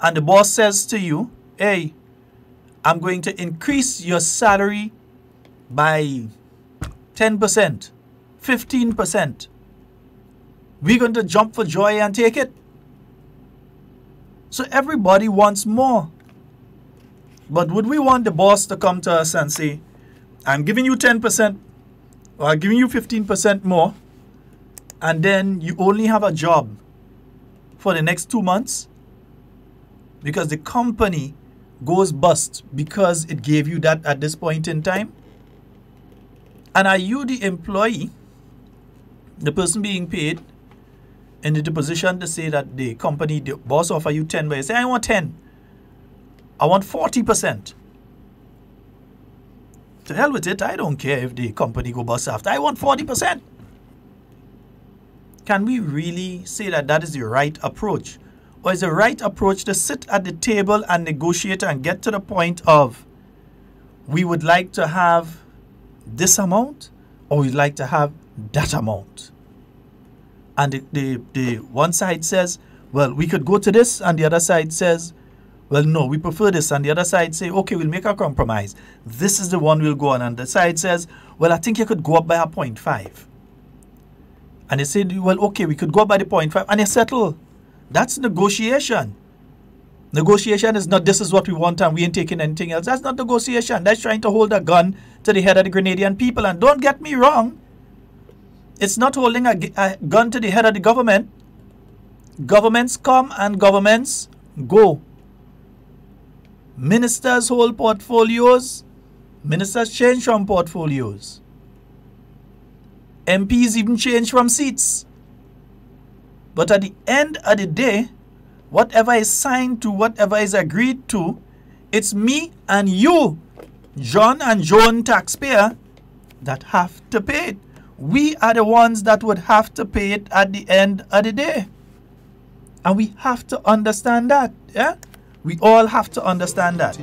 and the boss says to you, hey, I'm going to increase your salary by 10%, 15%. We're going to jump for joy and take it. So everybody wants more. But would we want the boss to come to us and say, I'm giving you 10% or I'm giving you 15% more, and then you only have a job for the next 2 months because the company goes bust because it gave you that at this point in time? And are you the employee, the person being paid, in the position to say that the company, the boss offer you 10, but you say, I want 10. I want 40%. To hell with it, I don't care if the company go bust after. I want 40%. Can we really say that that is the right approach? Or is the right approach to sit at the table and negotiate and get to the point of, we would like to have this amount, or we'd like to have that amount? And the one side says, well, we could go to this, and the other side says, well, no, we prefer this, and the other side say, okay, we'll make a compromise. This is the one we'll go on. And the side says, well, I think you could go up by a 0.5. And they say, well, okay, we could go up by the 0.5, and they settle. That's negotiation. Negotiation is not, this is what we want and we ain't taking anything else. That's not negotiation. That's trying to hold a gun to the head of the Grenadian people. And don't get me wrong, it's not holding a gun to the head of the government. Governments come and governments go. Ministers hold portfolios. Ministers change from portfolios. MPs even change from seats. But at the end of the day, whatever is signed to, whatever is agreed to, it's me and you, John and Joan taxpayer, that have to pay it. We are the ones that would have to pay it at the end of the day. And we have to understand that. Yeah? We all have to understand that.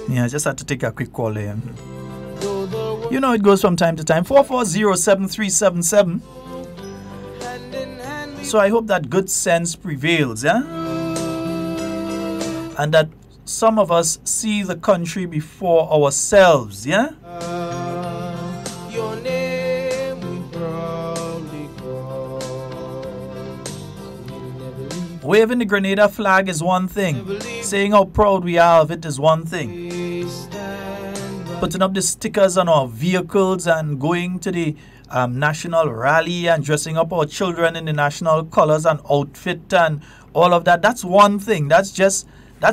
Yeah, I just had to take a quick call here. You know it goes from time to time. 440-7377. So I hope that good sense prevails, yeah? And that some of us see the country before ourselves, yeah? Waving the Grenada flag is one thing. Saying how proud we are of it is one thing. Putting up the stickers on our vehicles and going to the national rally and dressing up our children in the national colors and outfit and all of that, that's one thing. That's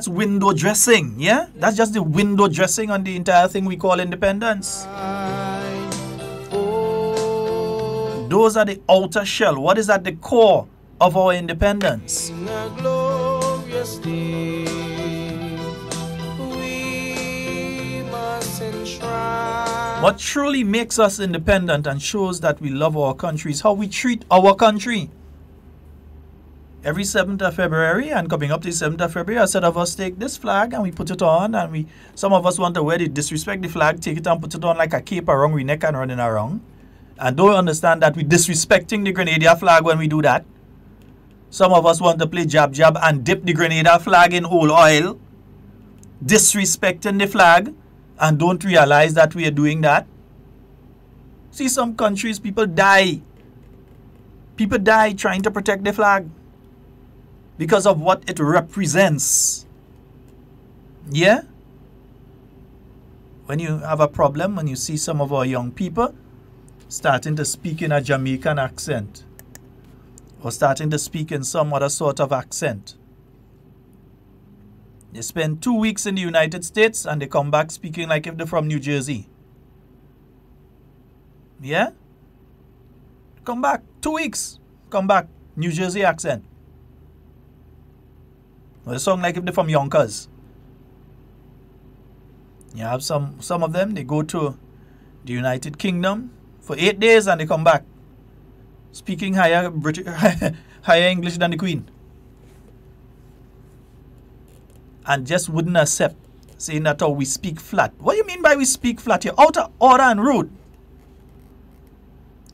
window dressing, yeah? That's just the window dressing on the entire thing we call independence. Those are the outer shell. What is at the core of our independence? What truly makes us independent and shows that we love our country is how we treat our country. Every 7th of February and coming up to the 7th of February, a set of us take this flag and we put it on, and some of us want to wear the disrespect the flag, take it and put it on like a cape around our neck and running around. And don't understand that we're disrespecting the Grenada flag when we do that. Some of us want to play jab and dip the Grenada flag in whole oil, disrespecting the flag, and don't realize that we are doing that. See, some countries, people die. People die trying to protect the flag because of what it represents. Yeah? When you have a problem, when you see some of our young people starting to speak in a Jamaican accent or starting to speak in some other sort of accent. They spend 2 weeks in the United States and they come back speaking like if they're from New Jersey. Yeah? Come back. 2 weeks. Come back. New Jersey accent. They sound like if they're from Yonkers. You have some of them, they go to the United Kingdom for 8 days and they come back speaking higher English than the Queen. And just wouldn't accept saying that we speak flat. What do you mean by we speak flat? You're out of order and rude.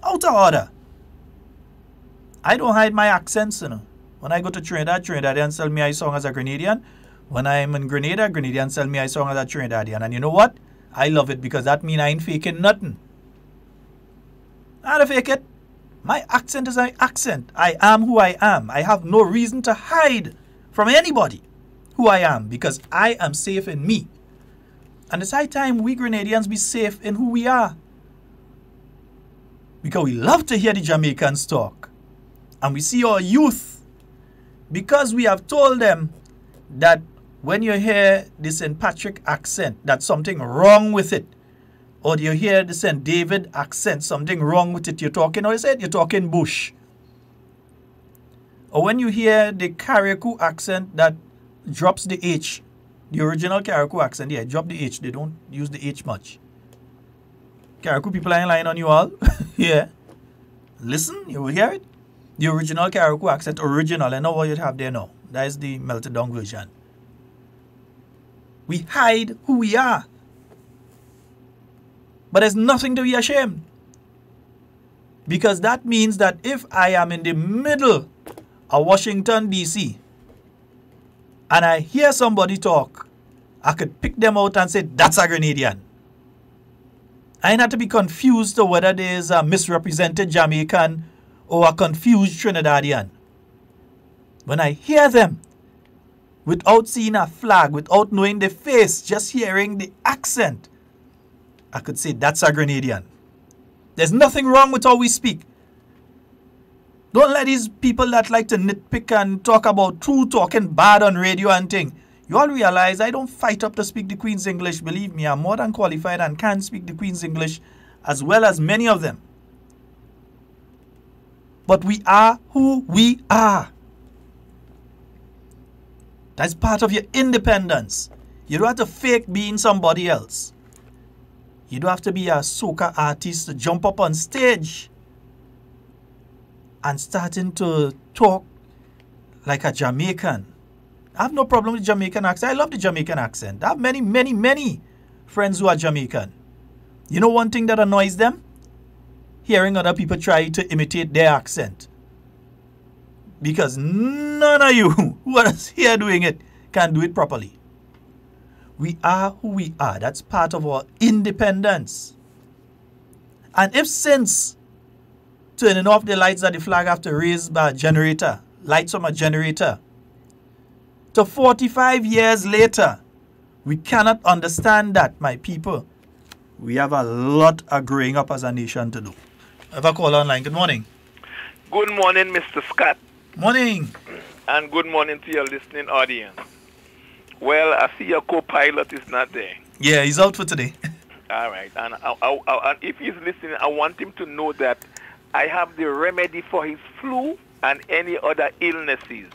Out of order. I don't hide my accents, you know. When I go to Trinidad, Trinidadians tell me I song as a Grenadian. When I'm in Grenada, Grenadians tell me I song as a Trinidadian. And you know what? I love it because that means I ain't faking nothing. I don't fake it. My accent is my accent. I am who I am. I have no reason to hide from anybody who I am because I am safe in me. And it's high time we Grenadians be safe in who we are. Because we love to hear the Jamaicans talk. And we see our youth, because we have told them that when you hear the St. Patrick accent, that's something wrong with it. Or you hear the St. David accent, something wrong with it. You're talking, or you said you're talking bush. Or when you hear the Carriacou accent that drops the H, the original Carriacou accent, yeah, drop the H. They don't use the H much. Carriacou people ain't lying on you all. Yeah. Listen, you will hear it. The original Carriacou accent, original, I know what you have there now. That is the melted down version. We hide who we are. But there's nothing to be ashamed. Because that means that if I am in the middle of Washington, D.C., and I hear somebody talk, I could pick them out and say, that's a Grenadian. I ain't have to be confused to whether there's a misrepresented Jamaican or a confused Trinidadian. When I hear them, without seeing a flag, without knowing the face, just hearing the accent, I could say that's a Grenadian. There's nothing wrong with how we speak. Don't let these people that like to nitpick and talk about true talking bad on radio and thing. You all realize I don't fight up to speak the Queen's English. Believe me, I'm more than qualified and can speak the Queen's English as well as many of them. But we are who we are. That's part of your independence. You don't have to fake being somebody else. You don't have to be a soca artist to jump up on stage and starting to talk like a Jamaican. I have no problem with Jamaican accent. I love the Jamaican accent. I have many, many, many friends who are Jamaican. You know one thing that annoys them? Hearing other people try to imitate their accent. Because none of you who are here doing it can do it properly. We are who we are. That's part of our independence. And if since turning off the lights that the flag have to raise by a generator, lights from a generator, to 45 years later, we cannot understand that, my people. We have a lot of growing up as a nation to do. I have a call online. Good morning. Good morning, Mr. Scott. Morning. And good morning to your listening audience. Well, I see your co-pilot is not there. Yeah, he's out for today. All right. And if he's listening, I want him to know that I have the remedy for his flu and any other illnesses.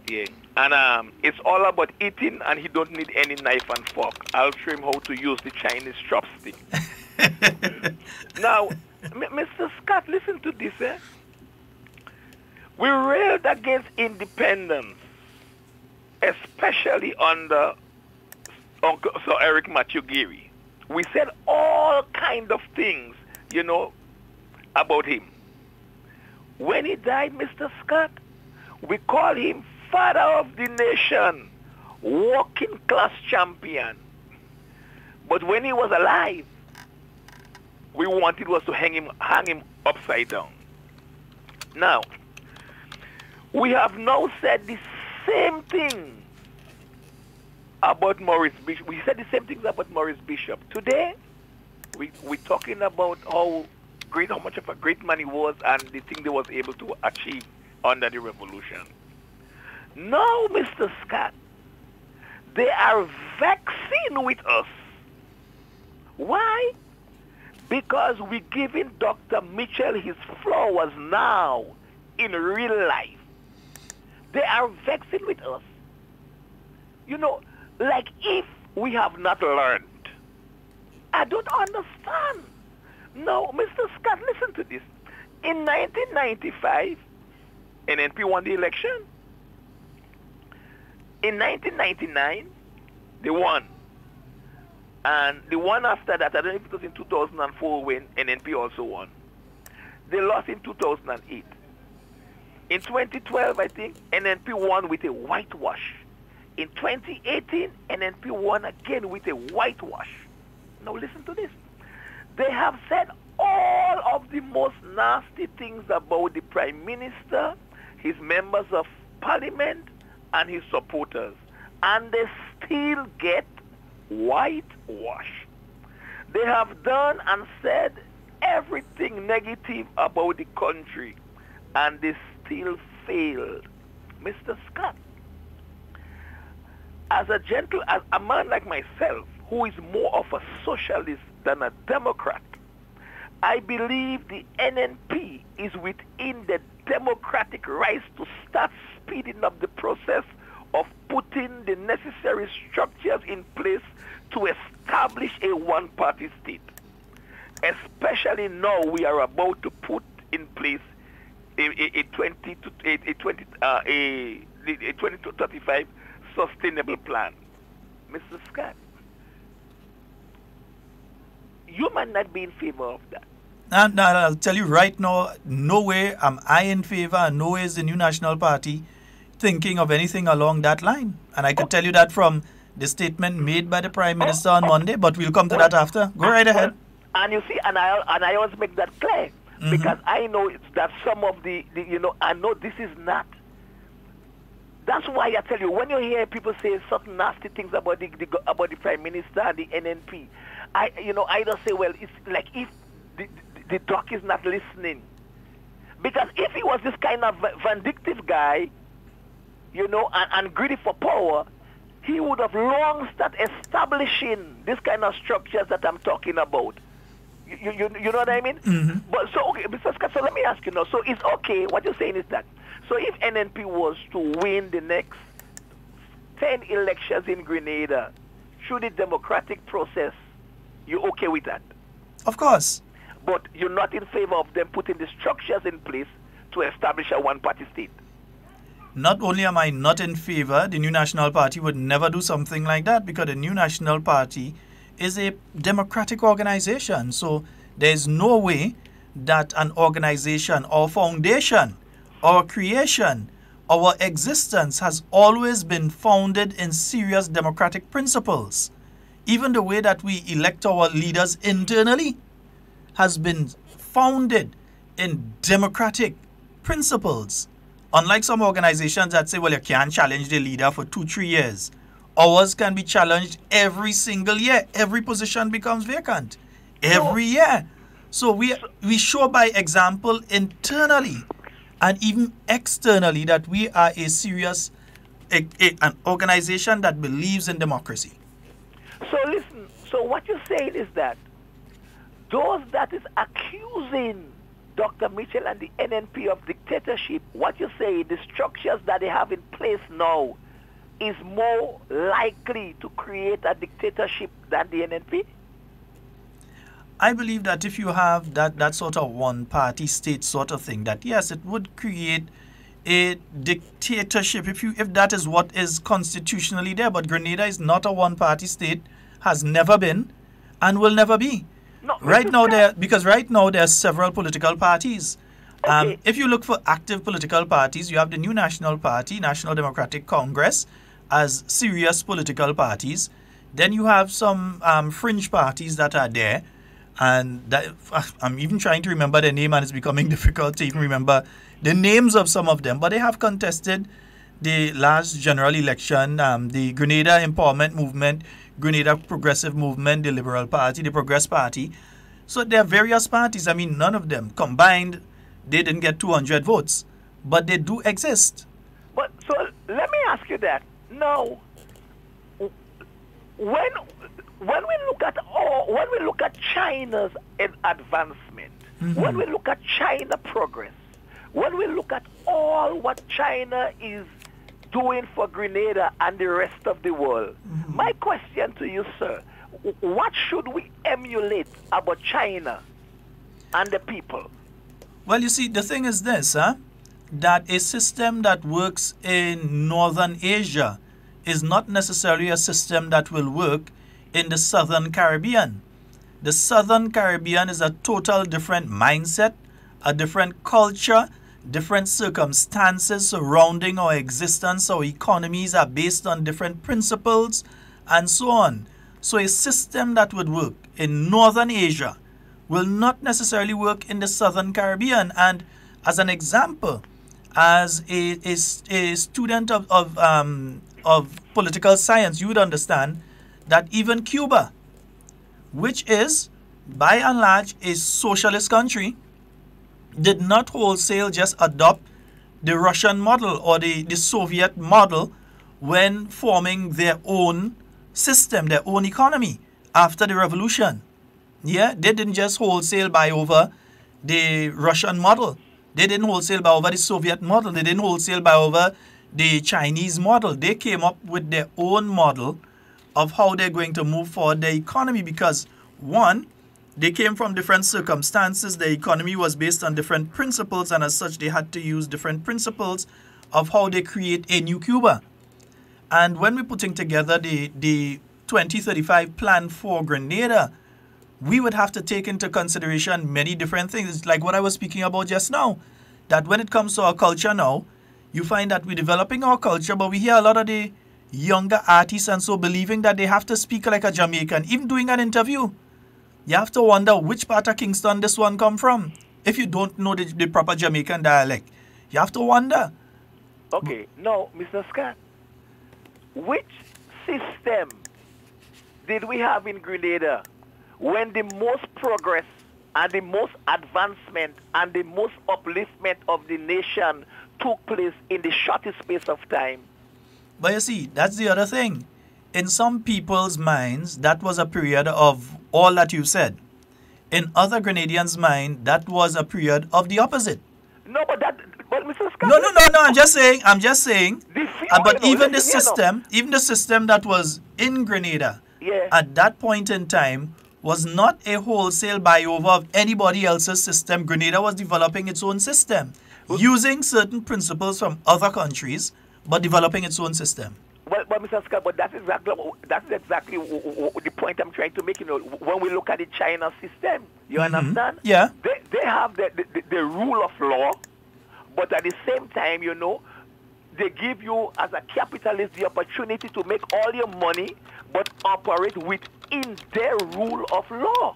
Yeah. And it's all about eating, and he don't need any knife and fork. I'll show him how to use the Chinese chopstick. Now, Mr. Scott, listen to this. We railed against independence, especially under Uncle Sir Eric Matthew Geary. We said all kind of things, about him. When he died, Mr. Scott, we call him Father of the Nation, working class champion. But when he was alive, we wanted was to hang him upside down. Now, we have now said the same thing about Maurice Bishop. We said the same things about Maurice Bishop. Today, we're talking about how much of a great man he was and the thing they was able to achieve under the revolution. Now, Mr. Scott, they are vexing with us. Why? Because we're giving Dr. Mitchell his flowers now in real life. They are vexing with us. You know, like if we have not learned. I don't understand. No, Mr. Scott, listen to this. In 1995, NNP won the election. In 1999, they won. And the one after that, I don't know if it was in 2004 when NNP also won. They lost in 2008. In 2012, I think, NNP won with a whitewash. In 2018, NNP won again with a whitewash. Now listen to this. They have said all of the most nasty things about the Prime Minister, his members of Parliament, and his supporters. And they still get whitewash. They have done and said everything negative about the country, and they still failed. Mr. Scott, as a man like myself, who is more of a socialist than a Democrat, I believe the NNP is within the democratic rights to start speeding up the process of putting the necessary structures in place to establish a one-party state. Especially now we are about to put in place a 2035 sustainable plan. Mr. Scott, you might not be in favor of that. No, I'll tell you right now, no way am I in favor, and no way is the New National Party thinking of anything along that line. And I could tell you that from the statement made by the Prime Minister on Monday, but we'll come to that after. Go right ahead. And you see, and I always make that clear, because I know that some of the I know this is not. That's why I tell you, when you hear people say certain nasty things about the Prime Minister and the NNP, I just say, well, it's like if the doc is not listening. Because if he was this kind of vindictive guy, and greedy for power, he would have long started establishing this kind of structures that I'm talking about. You know what I mean? But so, okay, Mr. Scott, so let me ask you now. So it's okay, what you're saying is that, so if NNP was to win the next 10 elections in Grenada through the democratic process, you're okay with that? Of course. But you're not in favor of them putting the structures in place to establish a one-party state? Not only am I not in favor, the New National Party would never do something like that, because the New National Party is a democratic organization. So there's no way that an organization or foundation or creation, our existence has always been founded in serious democratic principles. Even the way that we elect our leaders internally has been founded in democratic principles. Unlike some organizations that say, well, you can't challenge the leader for 2-3 years. Ours can be challenged every single year. Every position becomes vacant. Every year. So we show by example internally and even externally that we are a serious an organization that believes in democracy. So listen, so what you're saying is that those that is accusing Dr. Mitchell and the NNP of dictatorship, what you say, the structures that they have in place now is more likely to create a dictatorship than the NNP? I believe that if you have that sort of one-party state sort of thing, that yes, it would create a dictatorship if that is what is constitutionally there. But Grenada is not a one-party state, has never been, and will never be. No, right now, there are several political parties. Okay. If you look for active political parties, you have the New National Party, National Democratic Congress, as serious political parties. Then you have some fringe parties that are there. And I'm even trying to remember their name, and it's becoming difficult to even remember the names of some of them. But they have contested the last general election, the Grenada Empowerment Movement, Grenada Progressive Movement, the Liberal Party, the Progress Party. So there are various parties. I mean, none of them combined, they didn't get 200 votes, but they do exist. But so let me ask you that. Now, when we look at China's advancement, when we look at China progress, when we look at all what China is doing for Grenada and the rest of the world, my question to you, sir, what should we emulate about China and the people? Well, you see, the thing is this, that a system that works in Northern Asia is not necessarily a system that will work in the Southern Caribbean. The Southern Caribbean is a total different mindset, a different culture, different circumstances surrounding our existence. Our economies are based on different principles and so on. So a system that would work in Northern Asia will not necessarily work in the Southern Caribbean. And as an example, as a student of political science, you would understand that even Cuba, which is by and large a socialist country, did not wholesale just adopt the Russian model or the Soviet model when forming their own system, their own economy after the revolution. Yeah, they didn't just wholesale buy over the Russian model. They didn't wholesale buy over the Soviet model. They didn't wholesale buy over the Chinese model. They came up with their own model of how they're going to move forward their economy because, one, they came from different circumstances. The economy was based on different principles, and as such, they had to use different principles of how they create a new Cuba. And when we're putting together the 2035 plan for Grenada, we would have to take into consideration many different things, like what I was speaking about just now, that when it comes to our culture now, you find that we're developing our culture, but we hear a lot of the younger artists and so believing that they have to speak like a Jamaican. Even doing an interview, you have to wonder which part of Kingston this one come from. If you don't know the proper Jamaican dialect, you have to wonder. Okay, now, Mr. Scott, which system did we have in Grenada when the most progress and the most advancement and the most upliftment of the nation took place in the shortest space of time? But you see, that's the other thing. In some people's minds, that was a period of all that you said. In other Grenadians' mind, that was a period of the opposite. No, but Mr. Scott. No. I'm just saying. But even the system that was in Grenada at that point in time was not a wholesale buy-over of anybody else's system. Grenada was developing its own system, using certain principles from other countries, but developing its own system. Well, Mr. Scott, but that's exactly the point I'm trying to make. You know, when we look at the China system, you understand? Yeah. They have the rule of law, but at the same time, you know, they give you as a capitalist the opportunity to make all your money, but operate within their rule of law.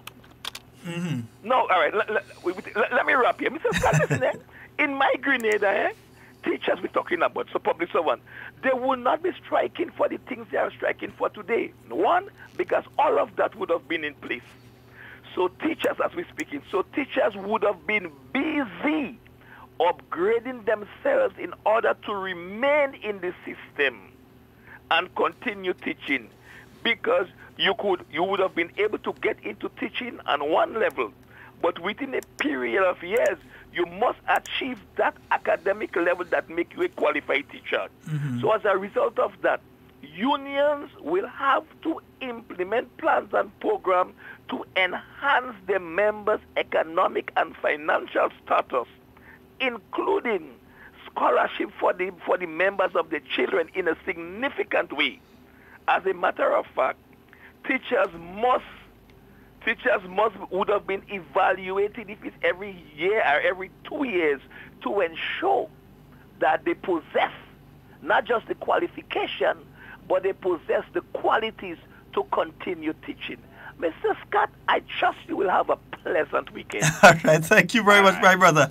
No, all right. Let me wrap here, Mr. Scott. Listen, in my Grenada, teachers we're talking about, so public servant, they will not be striking for the things they are striking for today. One, because all of that would have been in place. So teachers, as we're speaking, teachers would have been busy upgrading themselves in order to remain in the system and continue teaching, because you would have been able to get into teaching on one level, but within a period of years, you must achieve that academic level that make you a qualified teacher. So as a result of that, unions will have to implement plans and programs to enhance their members' economic and financial status, including scholarship for the members of the children in a significant way. As a matter of fact, teachers would have been evaluated if it's every year or every 2 years to ensure that they possess not just the qualification, but they possess the qualities to continue teaching. Mr. Scott, I trust you will have a pleasant weekend. All right. Thank you very much, my brother.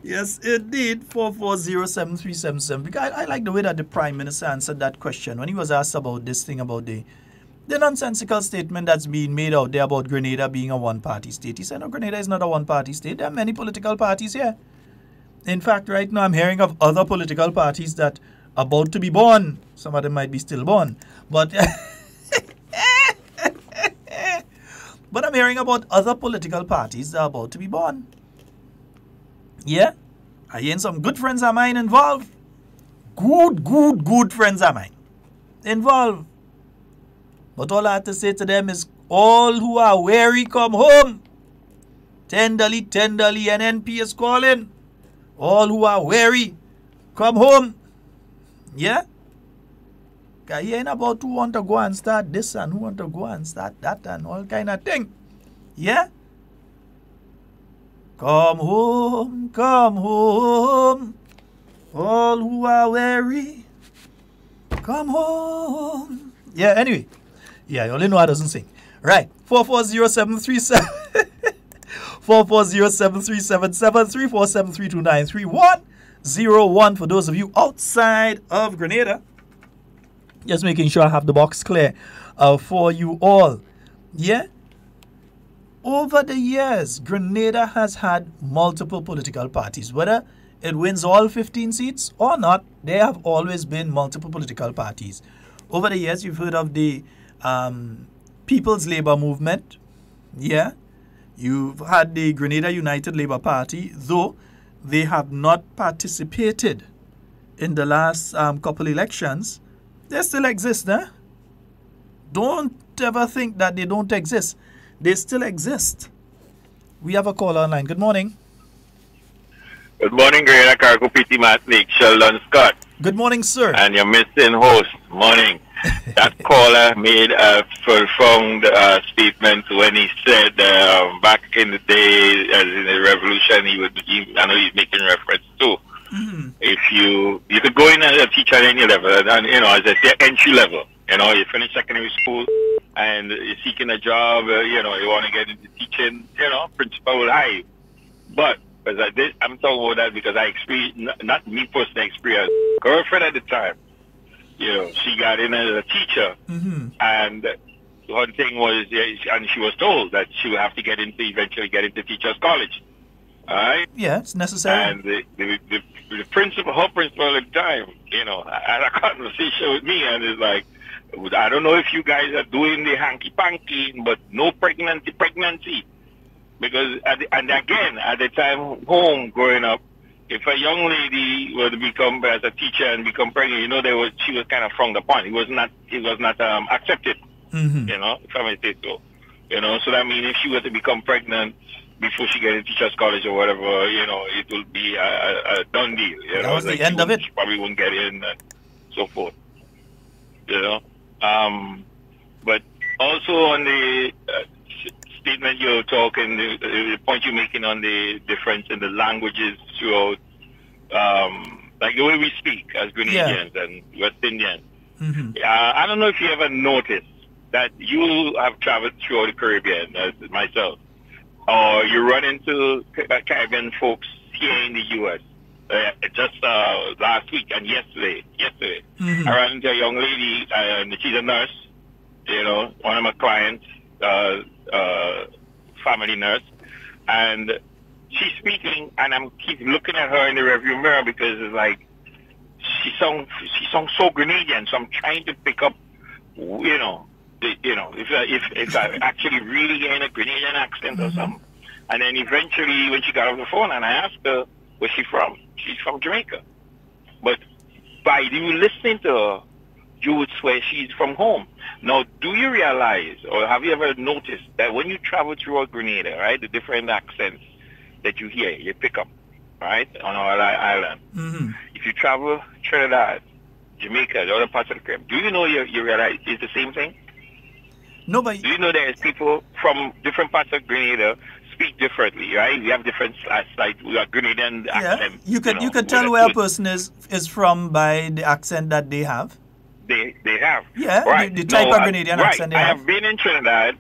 Yes, indeed. 4407377. Because I like the way that the Prime Minister answered that question when he was asked about this thing about the nonsensical statement that's being made out there about Grenada being a one-party state. He said, no, Grenada is not a one-party state. There are many political parties here. In fact, right now I'm hearing of other political parties that are about to be born. Some of them might be stillborn. But but I'm hearing about other political parties that are about to be born. Yeah? I hear some good friends of mine involved. Good friends of mine involved. But all I have to say to them is, all who are weary, come home. Tenderly, NNP is calling. All who are weary, come home. Yeah? Because you ain't about who want to go and start this and who want to go and start that and all kind of thing. Yeah? Come home, come home. All who are weary, come home. Yeah, anyway. Yeah, you only know I doesn't sing. Right. 440-737. 440-737-73, 473293101 for those of you outside of Grenada. Just making sure I have the box clear for you all. Yeah? Over the years, Grenada has had multiple political parties. Whether it wins all 15 seats or not, there have always been multiple political parties. Over the years, you've heard of the People's Labour Movement. Yeah? You've had the Grenada United Labour Party, though they have not participated in the last couple elections. They still exist, eh? Don't ever think that they don't exist. They still exist. We have a caller online. Good morning. Good morning, Grenada Carriacou PT Matnik, Sheldon Scott. Good morning, sir. And your missing host. Morning. That caller made a profound statement when he said back in the day, as in the revolution, I know he's making reference to. Mm-hmm. If you could go in as a teacher at any level, and as I say, entry level. You finish secondary school and you're seeking a job. You want to get into teaching. Principal high. But as I'm talking about that because I experienced, not me personally experienced, girlfriend at the time. She got in as a teacher, and one thing was, and she was told that she would have to eventually get into teachers' college. All right? Yeah, it's necessary. And the principal, her principal at the time, had a conversation with me, and it's like, I don't know if you guys are doing the hanky-panky, but no pregnancy. Because, and again, at the time, home, growing up, if a young lady were to become as a teacher and become pregnant, she was kind of frowned upon. It was not accepted. If I may say so. So that means if she were to become pregnant before she gets into teacher's college or whatever, it will be a done deal. That was the end of it. She probably wouldn't get in and so forth. But also on the statement you're talking, the point you're making on the difference in the languages throughout, like the way we speak as Grenadians and West Indians. I don't know if you ever noticed that you have traveled throughout the Caribbean, as myself, or you run into Caribbean folks here in the U.S. Just last week and yesterday, I ran into a young lady, and she's a nurse, one of my clients, family nurse, and she's speaking, and I'm keep looking at her in the rearview mirror because it's like she sounds so Grenadian. So I'm trying to pick up, if I actually really getting a Grenadian accent or something. And then eventually, when she got off the phone, and I asked her where she's from, she's from Jamaica. But by you listening to her, you would swear she's from home. Now, do you realize, or have you ever noticed that when you travel throughout Grenada, right, the different accents that you hear, you pick up, right, on our island. If you travel Trinidad, Jamaica, the other parts of the Caribbean, do you know you realize it's the same thing? No, but do you know there's people from different parts of Grenada speak differently, right? We have different we have Grenadian accent. You could tell where a person is from by the accent that they have. They have. Yeah, right. the type of Grenadian accent they have. I have been in Trinidad,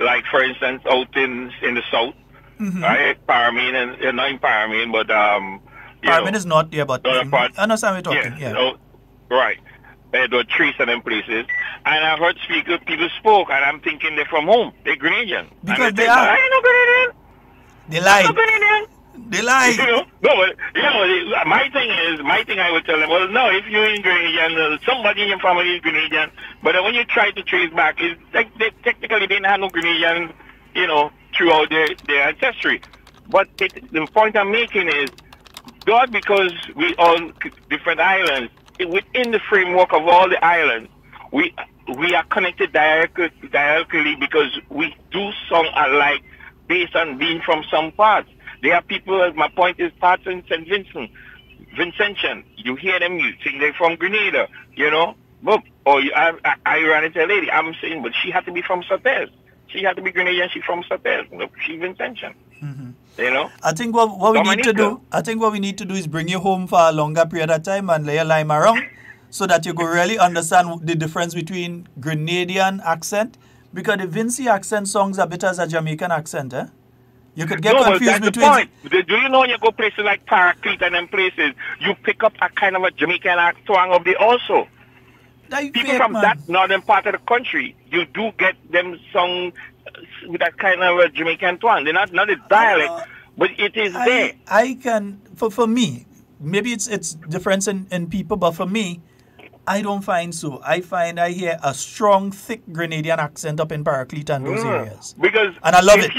like for instance out in the south, right? Paramine and not in Paramine, but Paramine is not there, but I understand we're talking. Yeah. So, right. There were trees and them places, and I heard people spoke, and I'm thinking they're from home. They're Grenadian. Because they are. are. I ain't no Grenadian. They lie. I'm no Grenadian. They lie. You know? No, but my thing I would tell them, well, no, if you're in Grenadian, somebody in your family is Grenadian, but when you try to trace back, it's like they technically didn't have no Grenadian, throughout their ancestry. But the point I'm making is, God, because we on different islands, within the framework of all the islands, we are connected directly because we do song alike based on being from some parts. There are people, my point is, parts in St. Vincentian. You hear them, you think they're from Grenada, But, I ran into a lady, I'm saying, but she had to be from Sautez. She had to be Grenadian, she's from Sautez. She's Vincentian. I think what we need to do, what we need to do is bring you home for a longer period of time and lay a lime around so that you could really understand the difference between Grenadian accent, because the Vinci accent songs a bit as a Jamaican accent, eh? You could get confused between... The point. Do you know when you go places like Carriacou and them places, you pick up a kind of a Jamaican twang of the also. People from that northern part of the country, you do get them song with that kind of a Jamaican twang. They're not a dialect, but it is there. I can, for me, maybe it's difference in people, but for me, I don't find so. I hear a strong, thick Grenadian accent up in Paraclete and those areas. Because and I love it.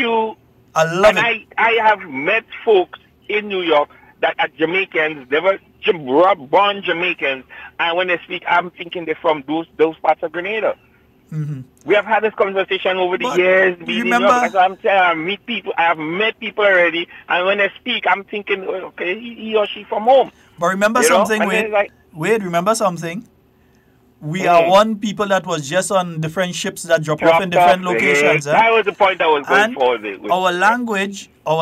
I love it. I have met folks in New York that are Jamaicans. They were born Jamaicans, and when they speak, I'm thinking they're from those parts of Grenada. We have had this conversation over the years. Remember? I'm saying I have met people already, and when they speak, I'm thinking, okay, he or she from home. But remember something, Wade, remember something? We are one people that was just on different ships that drop off in different locations. That was the point I was going for. Our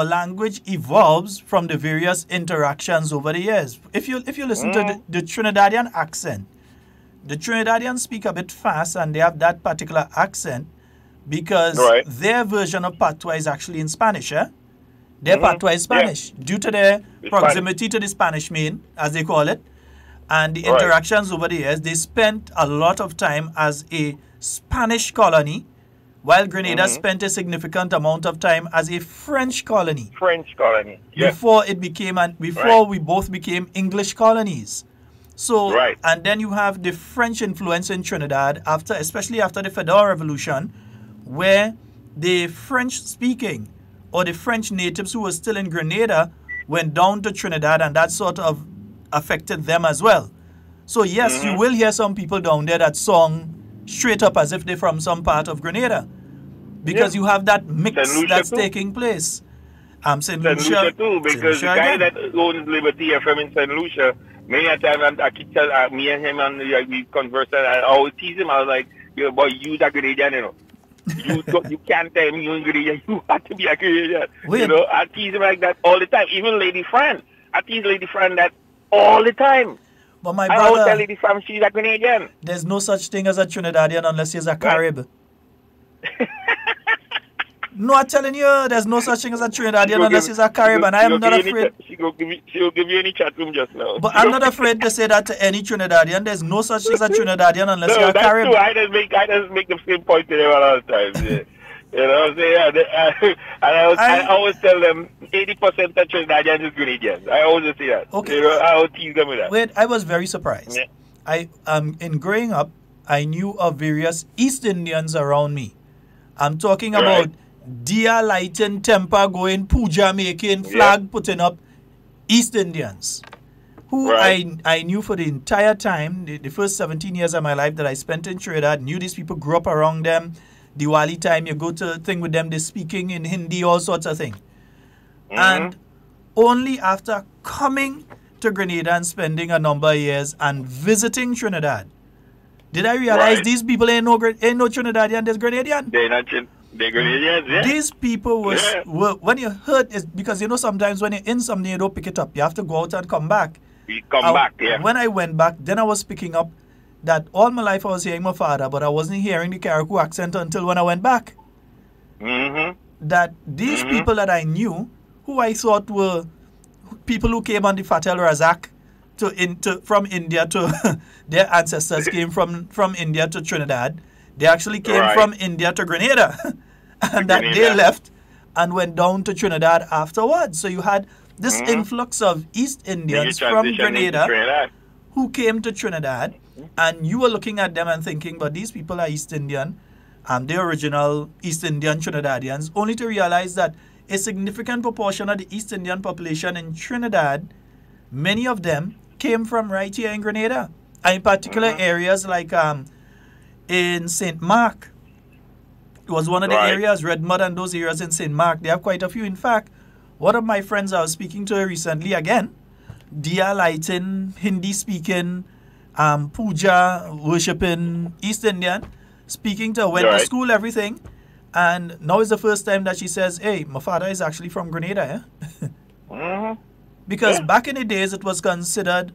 language evolves from the various interactions over the years. If you listen to the Trinidadian accent, the Trinidadians speak a bit fast, and they have that particular accent because their version of patois is actually in Spanish. Their patois is Spanish due to their proximity to the Spanish Main, as they call it. And the interactions over the years, they spent a lot of time as a Spanish colony, while Grenada spent a significant amount of time as a French colony. Before it became, before we both became English colonies. So, and then you have the French influence in Trinidad, especially after the Federal Revolution, where the French-speaking or the French natives who were still in Grenada went down to Trinidad, and that sort of affected them as well. So yes, you will hear some people down there that song straight up as if they're from some part of Grenada, because you have that mix that's taking place. St. Lucia too, because the guy that owns Liberty FM in St. Lucia, many a time I keep telling me and him, and we converse, and I always tease him. I was like, boy, you that Grenadian, you can't tell me you're Grenadian. You have to be a Grenadian. I tease him like that all the time. Even Lady Fran, I tease Lady Fran that all the time. But my brother, I always tell Lady Fran she's a Grenadian. There's no such thing as a Trinidadian unless he's a Carib. No, I'm telling you, there's no such thing as a Trinidadian unless he's a Carib, and I am not afraid. She'll give you any chat room just now. But I'm not afraid to say that to any Trinidadian. There's no such thing as a Trinidadian unless you're a Carib. True. I just make the same point to them all the time. Yeah. You know what I'm saying? I always tell them 80% of Trinidadians is Grenadians. I always say that. Okay. I always tease them with that. Wait, I was very surprised. Yeah. In growing up, I knew of various East Indians around me. I'm talking about Dia lighting, temper going, puja making, flag putting up, East Indians. Who I knew for the entire time, the first 17 years of my life that I spent in Trinidad, knew these people, grew up around them. Diwali time, you go to a thing with them, they're speaking in Hindi, all sorts of things. And only after coming to Grenada and spending a number of years and visiting Trinidad, did I realize these people ain't no Trinidadian, there's Grenadian. They're Grenadians, yeah. These people were, when you heard, because sometimes when you're in something, you don't pick it up. You have to go out and come back. You come back, yeah. When I went back, then I was picking up that all my life I was hearing my father, but I wasn't hearing the Carriacou accent until when I went back. that these people that I knew, who I thought were people who came on the Fatal Razak from India to their ancestors came from India to Trinidad. They actually came from India to Grenada, and that they left and went down to Trinidad afterwards. So you had this influx of East Indians from Grenada who came to Trinidad, and you were looking at them and thinking, but these people are East Indian, the original East Indian Trinidadians, only to realize that a significant proportion of the East Indian population in Trinidad, many of them came from right here in Grenada, and in particular areas like in St. Mark. It was one of the areas, Redmud and those areas in St. Mark. They have quite a few. In fact, one of my friends I was speaking to recently, again, Dia Lighting, Hindi-speaking, puja, worshipping East Indian, speaking to her, went to school, everything. And now is the first time that she says, hey, my father is actually from Grenada. Because back in the days, it was considered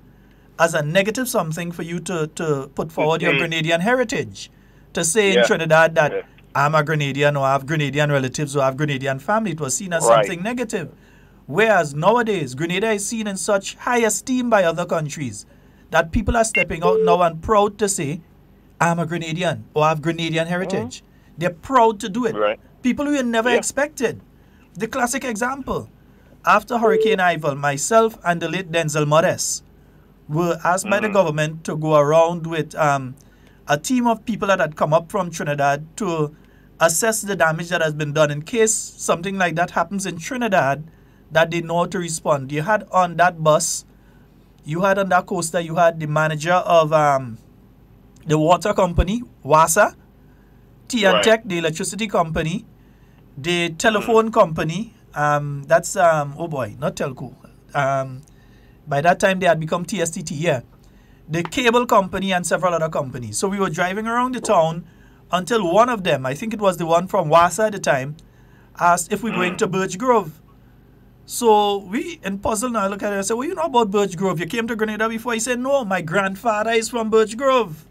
as a negative something for you to put forward your Grenadian heritage. To say in Trinidad that I'm a Grenadian, or I have Grenadian relatives, or I have Grenadian family. It was seen as something negative. Whereas nowadays, Grenada is seen in such high esteem by other countries that people are stepping out now and proud to say, I'm a Grenadian, or I have Grenadian heritage. They're proud to do it. People who you never expected. The classic example, after Hurricane Ivan, myself and the late Denzel Morris were asked by the government to go around with a team of people that had come up from Trinidad to assess the damage that has been done in case something like that happens in Trinidad, that they know how to respond. You had on that bus, you had on that coaster, you had the manager of the water company, WASA, Tech, the electricity company, the telephone company, that's, oh boy, not telco. By that time, they had become TSTT, the cable company and several other companies. So we were driving around the town until one of them, I think it was the one from WASA at the time, asked if we're going to Birch Grove. So we, in puzzle now, look at it and say, well, you know about Birch Grove? You came to Grenada before? He said, no, my grandfather is from Birch Grove.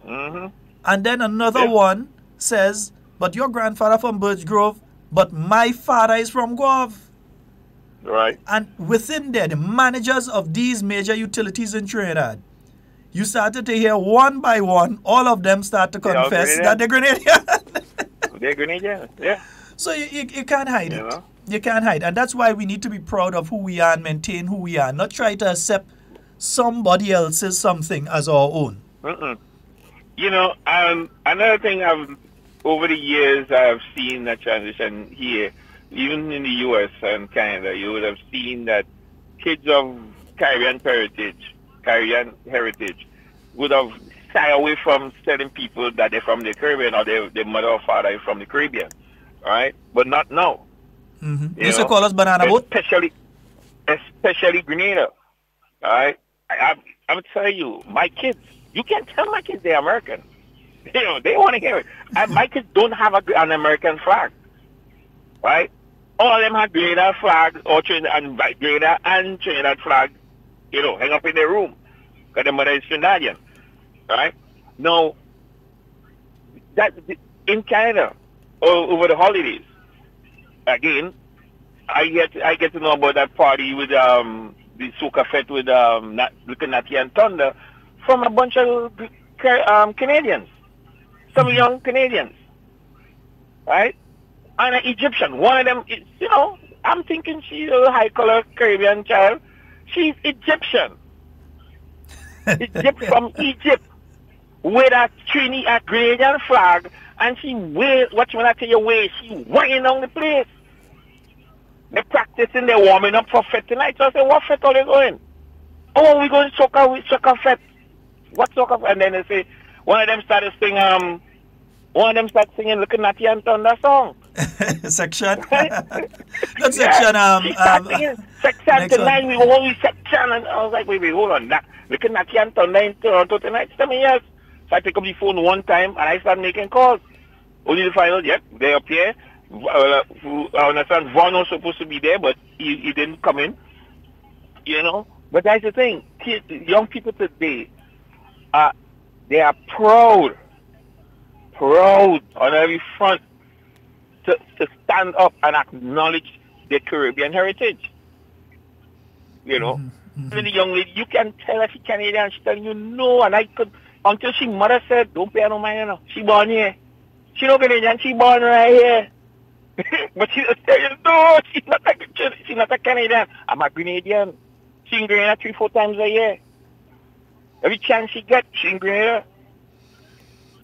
And then another one says, but your grandfather from Birch Grove, but my father is from Guave. And within there, the managers of these major utilities in Trinidad, you started to hear one by one, all of them start to confess that they're Grenadian. They're Grenadian, So you can't hide it. You can't hide. And that's why we need to be proud of who we are and maintain who we are, not try to accept somebody else's something as our own. You know, another thing over the years I've seen a transition here, even in the U.S. and Canada, you would have seen that kids of Caribbean heritage would have shy away from telling people that they're from the Caribbean or their mother or father is from the Caribbean, right? But not now. You used to call us banana boat? Especially Grenada, right? I'm telling you, my kids, you can't tell my kids they're American. You know, they want to hear it. My kids don't have an American flag, right? All of them have Grenada flag or Grenada and Trinidad flag, you know, hang up in their room because their mother is Trinidadian, right? Now, that in Canada over the holidays, again, I get to know about that party with the Soca Fete with Natty and Thunder from a bunch of Canadians, some young Canadians, right? And an Egyptian. One of them, you know, I'm thinking she's a high-color Caribbean child. She's Egyptian. From Egypt with a Grenadian flag, and she watch when I tell you where she whining on the place. They're practicing, they're warming up for fete tonight. So I said, what fete are they going? Oh, we're going Soca Fete. What Soca Fete? And then they say, one of them started singing, Looking at You and Thunder song. Section? Not section, Section tonight, we were always section. And I was like, wait, hold on. Looking at You and Thunder in Toronto tonight? Tell me yes. So I pick up the phone one time and I start making calls. Only to find out, yep, they're up here. I understand Vaughn was supposed to be there, but he didn't come in. You know? But that's the thing. Kids, young people today, they are proud on every front to stand up and acknowledge their Caribbean heritage. You know, the young lady, you can tell her she Canadian. She tell you no, and I could until she mother said, "Don't pay her no mind, you know. She born here. She no Canadian. She born right here." But she just tell you no, she's not a Canadian. I'm a Grenadian. She in Grenada 3-4 times a year. Every chance she get, she in Grenada.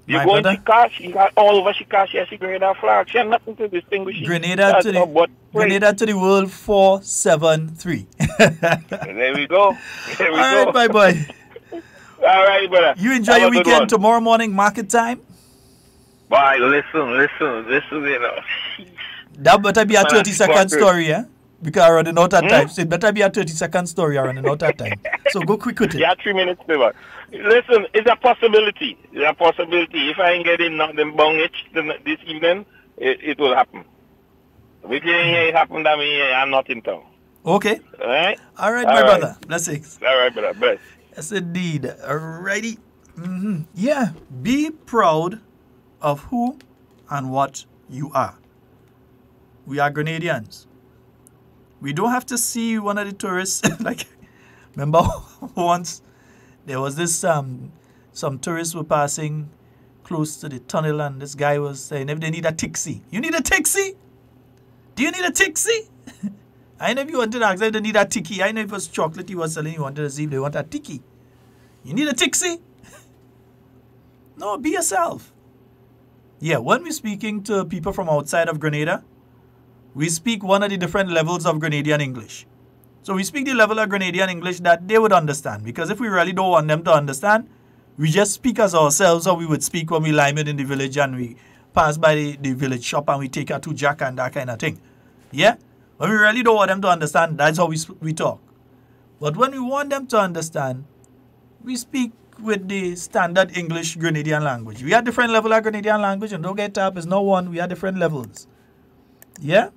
You go in Chicago, she got all over Chicago, she has a Grenada flag. She has nothing to distinguish. Grenada to the world 473. There we go. There we go. All right, bye bye. All right, brother. You enjoy your weekend. Tomorrow morning, market time. Bye. Listen, you know. That better be a 30-second story, yeah? Because I'm running out of time. So it better be a 30-second story. I'm running out of time. So go quick with it. Yeah, 3 minutes, never. Listen, it's a possibility. It's a possibility. If I ain't getting nothing bong this evening, it will happen. If it ain't happened, I mean, I'm not in town. Okay. All right? All right, my brother. Blessings. All right, brother. Bless. Yes, indeed. All righty. Yeah. Be proud of who and what you are. We are Grenadians. We don't have to see one of the tourists. Like, remember once there was this, some tourists were passing close to the tunnel and this guy was saying, if they need a taxi. You need a taxi? Do you need a taxi? I know if you wanted to ask if they need a tiki. I know if it was chocolate he was selling, you wanted to see if they want a tiki. You need a taxi? No, be yourself. Yeah, when we're speaking to people from outside of Grenada, we speak one of the different levels of Grenadian English. So we speak the level of Grenadian English that they would understand. Because if we really don't want them to understand, we just speak as ourselves how we would speak when we lime it in the village and we pass by the village shop and we take her to Jack and that kind of thing. Yeah? When we really don't want them to understand, that's how we talk. But when we want them to understand, we speak with the standard English Grenadian language. We have different level of Grenadian language, and don't get up, it's no one. We have different levels. Yeah?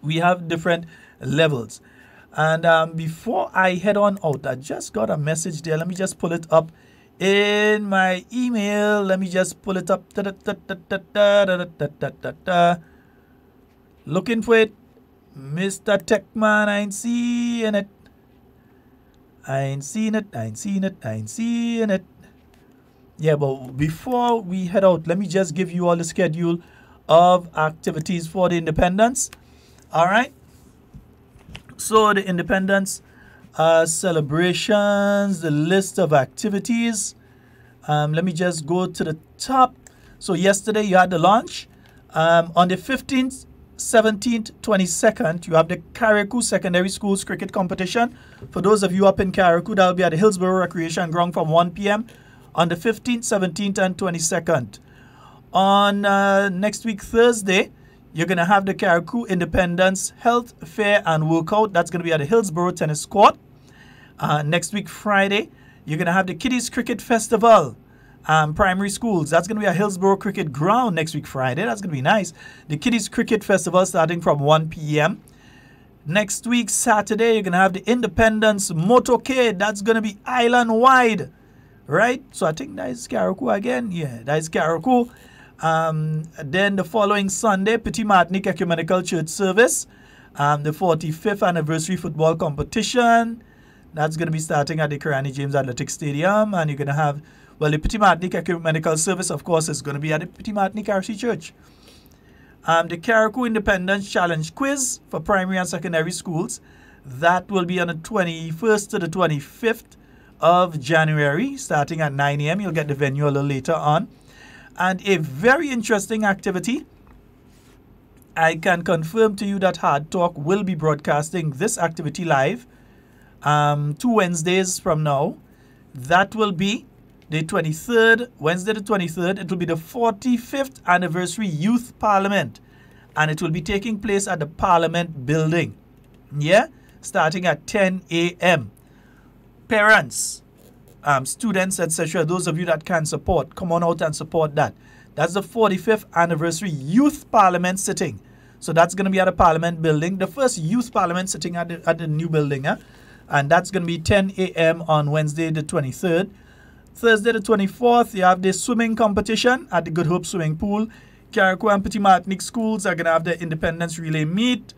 We have different levels. And before I head on out, I just got a message there. Let me just pull it up in my email. Let me just pull it up. Looking for it. Mr. Techman, I ain't seeing it. I ain't seen it. Yeah, but before we head out, let me just give you all the schedule of activities for the Independence. All right. So the Independence celebrations, the list of activities. Let me just go to the top. So yesterday you had the launch. On the 15th, 17th, 22nd, you have the Carriacou Secondary Schools Cricket Competition. For those of you up in Carriacou, that will be at the Hillsborough Recreation Ground from 1 p.m. on the 15th, 17th, and 22nd. On next week, Thursday, you're going to have the Carriacou Independence Health Fair and Workout. That's going to be at the Hillsborough Tennis Court. Next week, Friday, you're going to have the Kiddies Cricket Festival. Primary schools. That's going to be at Hillsborough Cricket Ground next week, Friday. That's going to be nice. The Kiddies Cricket Festival starting from 1 p.m. Next week, Saturday, you're going to have the Independence Motorcade. That's going to be island-wide. Right? So I think that is Carriacou again. Yeah, that is Carriacou. Then the following Sunday, Petit Martinique Ecumenical Church Service. The 45th anniversary football competition. That's going to be starting at the Carani James Athletic Stadium. And you're going to have, well, the Petit Martinique Ecumenical Service, of course, is going to be at the Petit Martinique RC Church. The Carriacou Independence Challenge Quiz for primary and secondary schools. That will be on the 21st to the 25th of January, starting at 9 a.m. You'll get the venue a little later on. And a very interesting activity. I can confirm to you that Hard Talk will be broadcasting this activity live 2 Wednesdays from now. That will be the 23rd, Wednesday the 23rd. It will be the 45th anniversary Youth Parliament. And it will be taking place at the Parliament building. Yeah? Starting at 10 a.m. Parents, students, etc., those of you that can support, come on out and support that. That's the 45th anniversary Youth Parliament sitting. So that's going to be at the Parliament building. The first Youth Parliament sitting at the new building. And that's going to be 10 a.m. on Wednesday the 23rd. Thursday the 24th, you have the swimming competition at the Good Hope Swimming Pool Carriacou and Petit Martinique schools are going to have their Independence Relay Meet.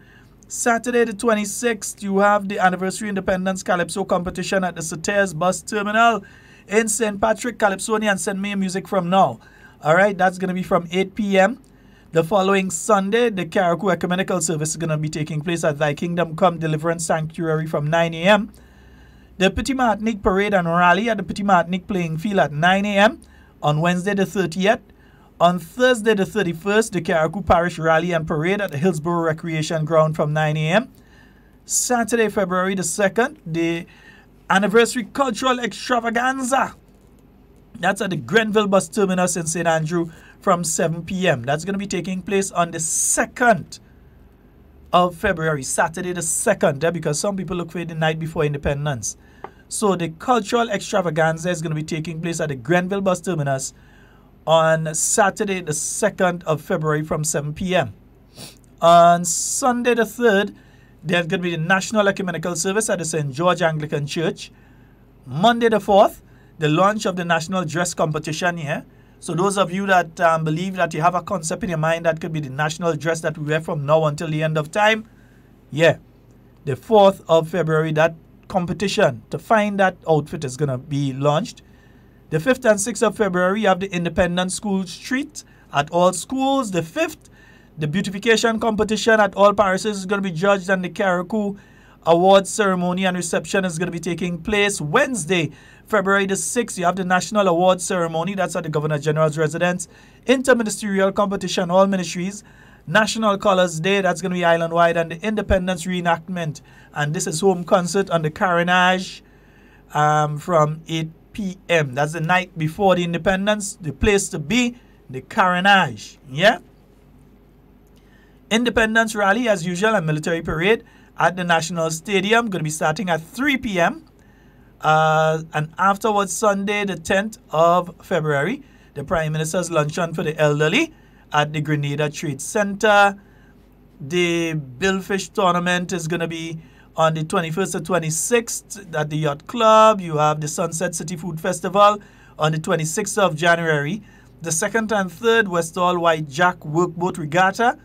Saturday the 26th, you have the Anniversary Independence Calypso competition at the Sauters Bus Terminal in St. Patrick, Calypsonia, and send me music from now. All right, that's going to be from 8 p.m. The following Sunday, the Carriacou Ecumenical Service is going to be taking place at Thy Kingdom Come Deliverance Sanctuary from 9 a.m. The Petit Martinique Parade and Rally at the Petit Martinique Playing Field at 9 a.m. on Wednesday the 30th. On Thursday the 31st, the Carriacou Parish Rally and Parade at the Hillsborough Recreation Ground from 9 a.m. Saturday, February the 2nd, the Anniversary Cultural Extravaganza. That's at the Grenville Bus Terminus in St. Andrew from 7 p.m. That's going to be taking place on the 2nd of February, Saturday the 2nd, because some people look for it the night before Independence. So the Cultural Extravaganza is going to be taking place at the Grenville Bus Terminus on Saturday the 2nd of February from 7 p.m. On Sunday the 3rd, there's going to be the National Ecumenical Service at the St. George Anglican Church. Monday the 4th, the launch of the National Dress Competition here. So those of you that believe that you have a concept in your mind that could be the national dress that we wear from now until the end of time, yeah, the 4th of February, that competition to find that outfit is going to be launched. The 5th and 6th of February, you have the Independent School Street at all schools. The 5th, the beautification competition at all parishes is going to be judged, and the Carriacou Awards ceremony and reception is going to be taking place Wednesday, February the 6th. You have the National Awards ceremony. That's at the Governor General's residence. Interministerial competition, all ministries. National Colors Day, that's going to be island-wide, and the Independence reenactment. And this is home concert on the Carriage from 8 p.m. That's the night before the Independence. The place to be, the Carriage. Yeah? Independence Rally, as usual, and military parade at the National Stadium. Going to be starting at 3 p.m. And afterwards, Sunday, the 10th of February, the Prime Minister's luncheon for the elderly at the Grenada Trade Center. The Billfish tournament is going to be on the 21st and 26th at the Yacht Club. You have the Sunset City Food Festival on the 26th of January. The 2nd and 3rd Westall White Jack Workboat Regatta.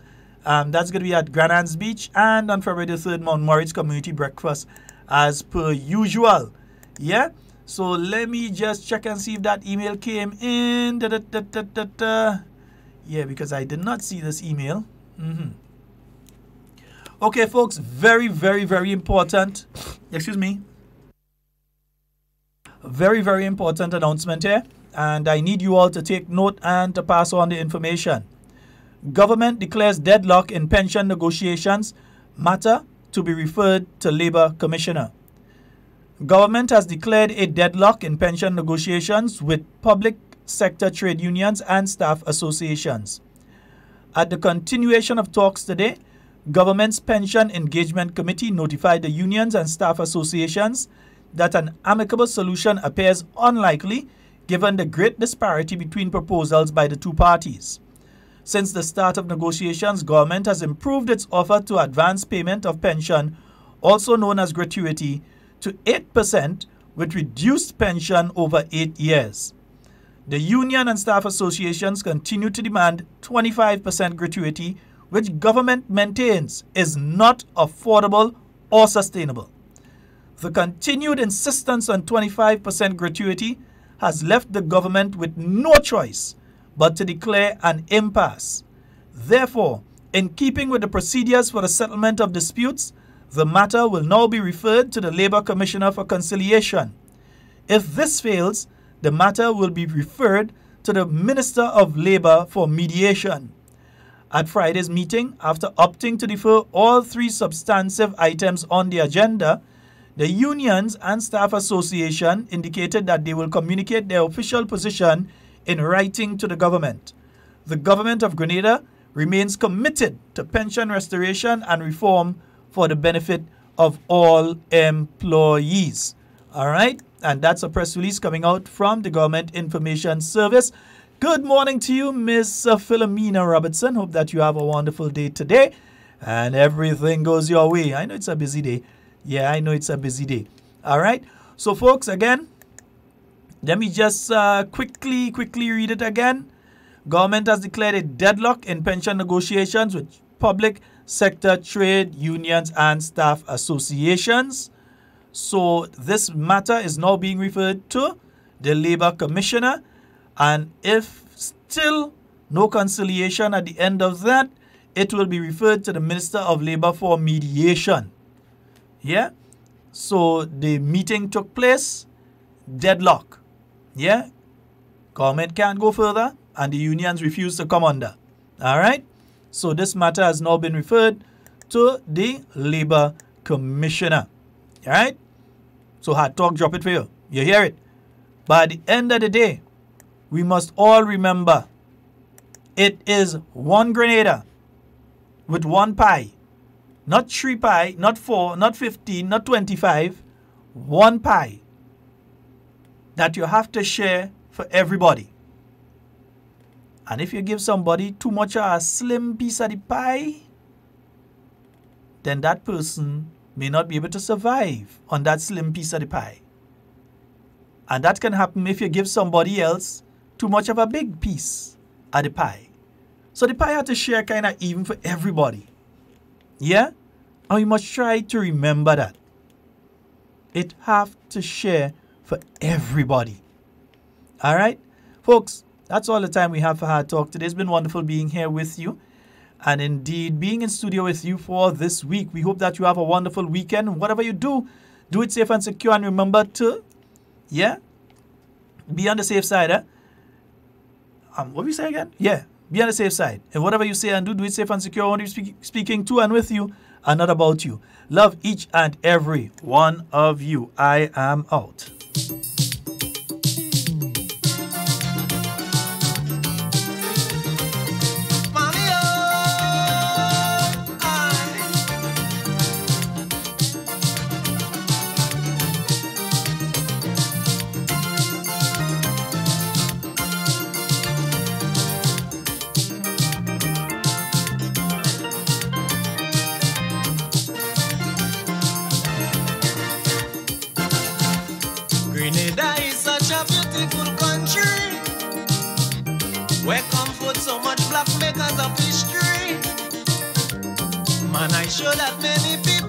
That's going to be at Granans Beach. And on February the 3rd, Mount Moritz Community Breakfast as per usual. Yeah? So let me just check and see if that email came in. Yeah, because I did not see this email. Okay, folks, very, very, very important. Excuse me. Very, very important announcement here. And I need you all to take note and to pass on the information. Government declares deadlock in pension negotiations. Matter to be referred to Labour Commissioner. Government has declared a deadlock in pension negotiations with public sector trade unions and staff associations. At the continuation of talks today, Government's Pension Engagement Committee notified the unions and staff associations that an amicable solution appears unlikely given the great disparity between proposals by the two parties. Since the start of negotiations, government has improved its offer to advance payment of pension, also known as gratuity, to 8% with reduced pension over 8 years. The union and staff associations continue to demand 25% gratuity, which government maintains is not affordable or sustainable. The continued insistence on 25% gratuity has left the government with no choice but to declare an impasse. Therefore, in keeping with the procedures for the settlement of disputes, the matter will now be referred to the Labour Commissioner for Conciliation. If this fails, the matter will be referred to the Minister of Labour for mediation. At Friday's meeting, after opting to defer all three substantive items on the agenda, the unions and staff association indicated that they will communicate their official position in writing to the government. The government of Grenada remains committed to pension restoration and reform for the benefit of all employees. All right? And that's a press release coming out from the Government Information Service. Good morning to you, Miss Philomena Robertson. Hope that you have a wonderful day today and everything goes your way. I know it's a busy day. Yeah, I know it's a busy day. All right? So, folks, again, let me just quickly read it again. Government has declared a deadlock in pension negotiations with public sector trade unions and staff associations. So this matter is now being referred to the Labour Commissioner, and if still no conciliation at the end of that, it will be referred to the Minister of Labour for mediation. Yeah? So the meeting took place, deadlock. Yeah? Government can't go further, and the unions refuse to come under. All right? So this matter has now been referred to the Labour Commissioner. All right? So Hard Talk, drop it for you. You hear it? But at the end of the day, we must all remember it is one Grenada with one pie. Not 3 pie, not 4, not 15, not 25. One pie that you have to share for everybody. And if you give somebody too much of a slim piece of the pie, then that person may not be able to survive on that slim piece of the pie. And that can happen if you give somebody else too much of a big piece of the pie. So the pie has to share kind of even for everybody. Yeah? And we must try to remember that. It have to share for everybody. All right? Folks, that's all the time we have for Hard Talk today. It's been wonderful being here with you. And indeed, being in studio with you for this week. We hope that you have a wonderful weekend. Whatever you do, do it safe and secure. And remember to, yeah, be on the safe side. What we say again? Yeah, be on the safe side. And whatever you say and do, do it safe and secure. I want to be speaking to and with you and not about you. Love each and every one of you. I am out. Grenada is such a beautiful country, where come forth so much black makers of history. Man, I sure that many people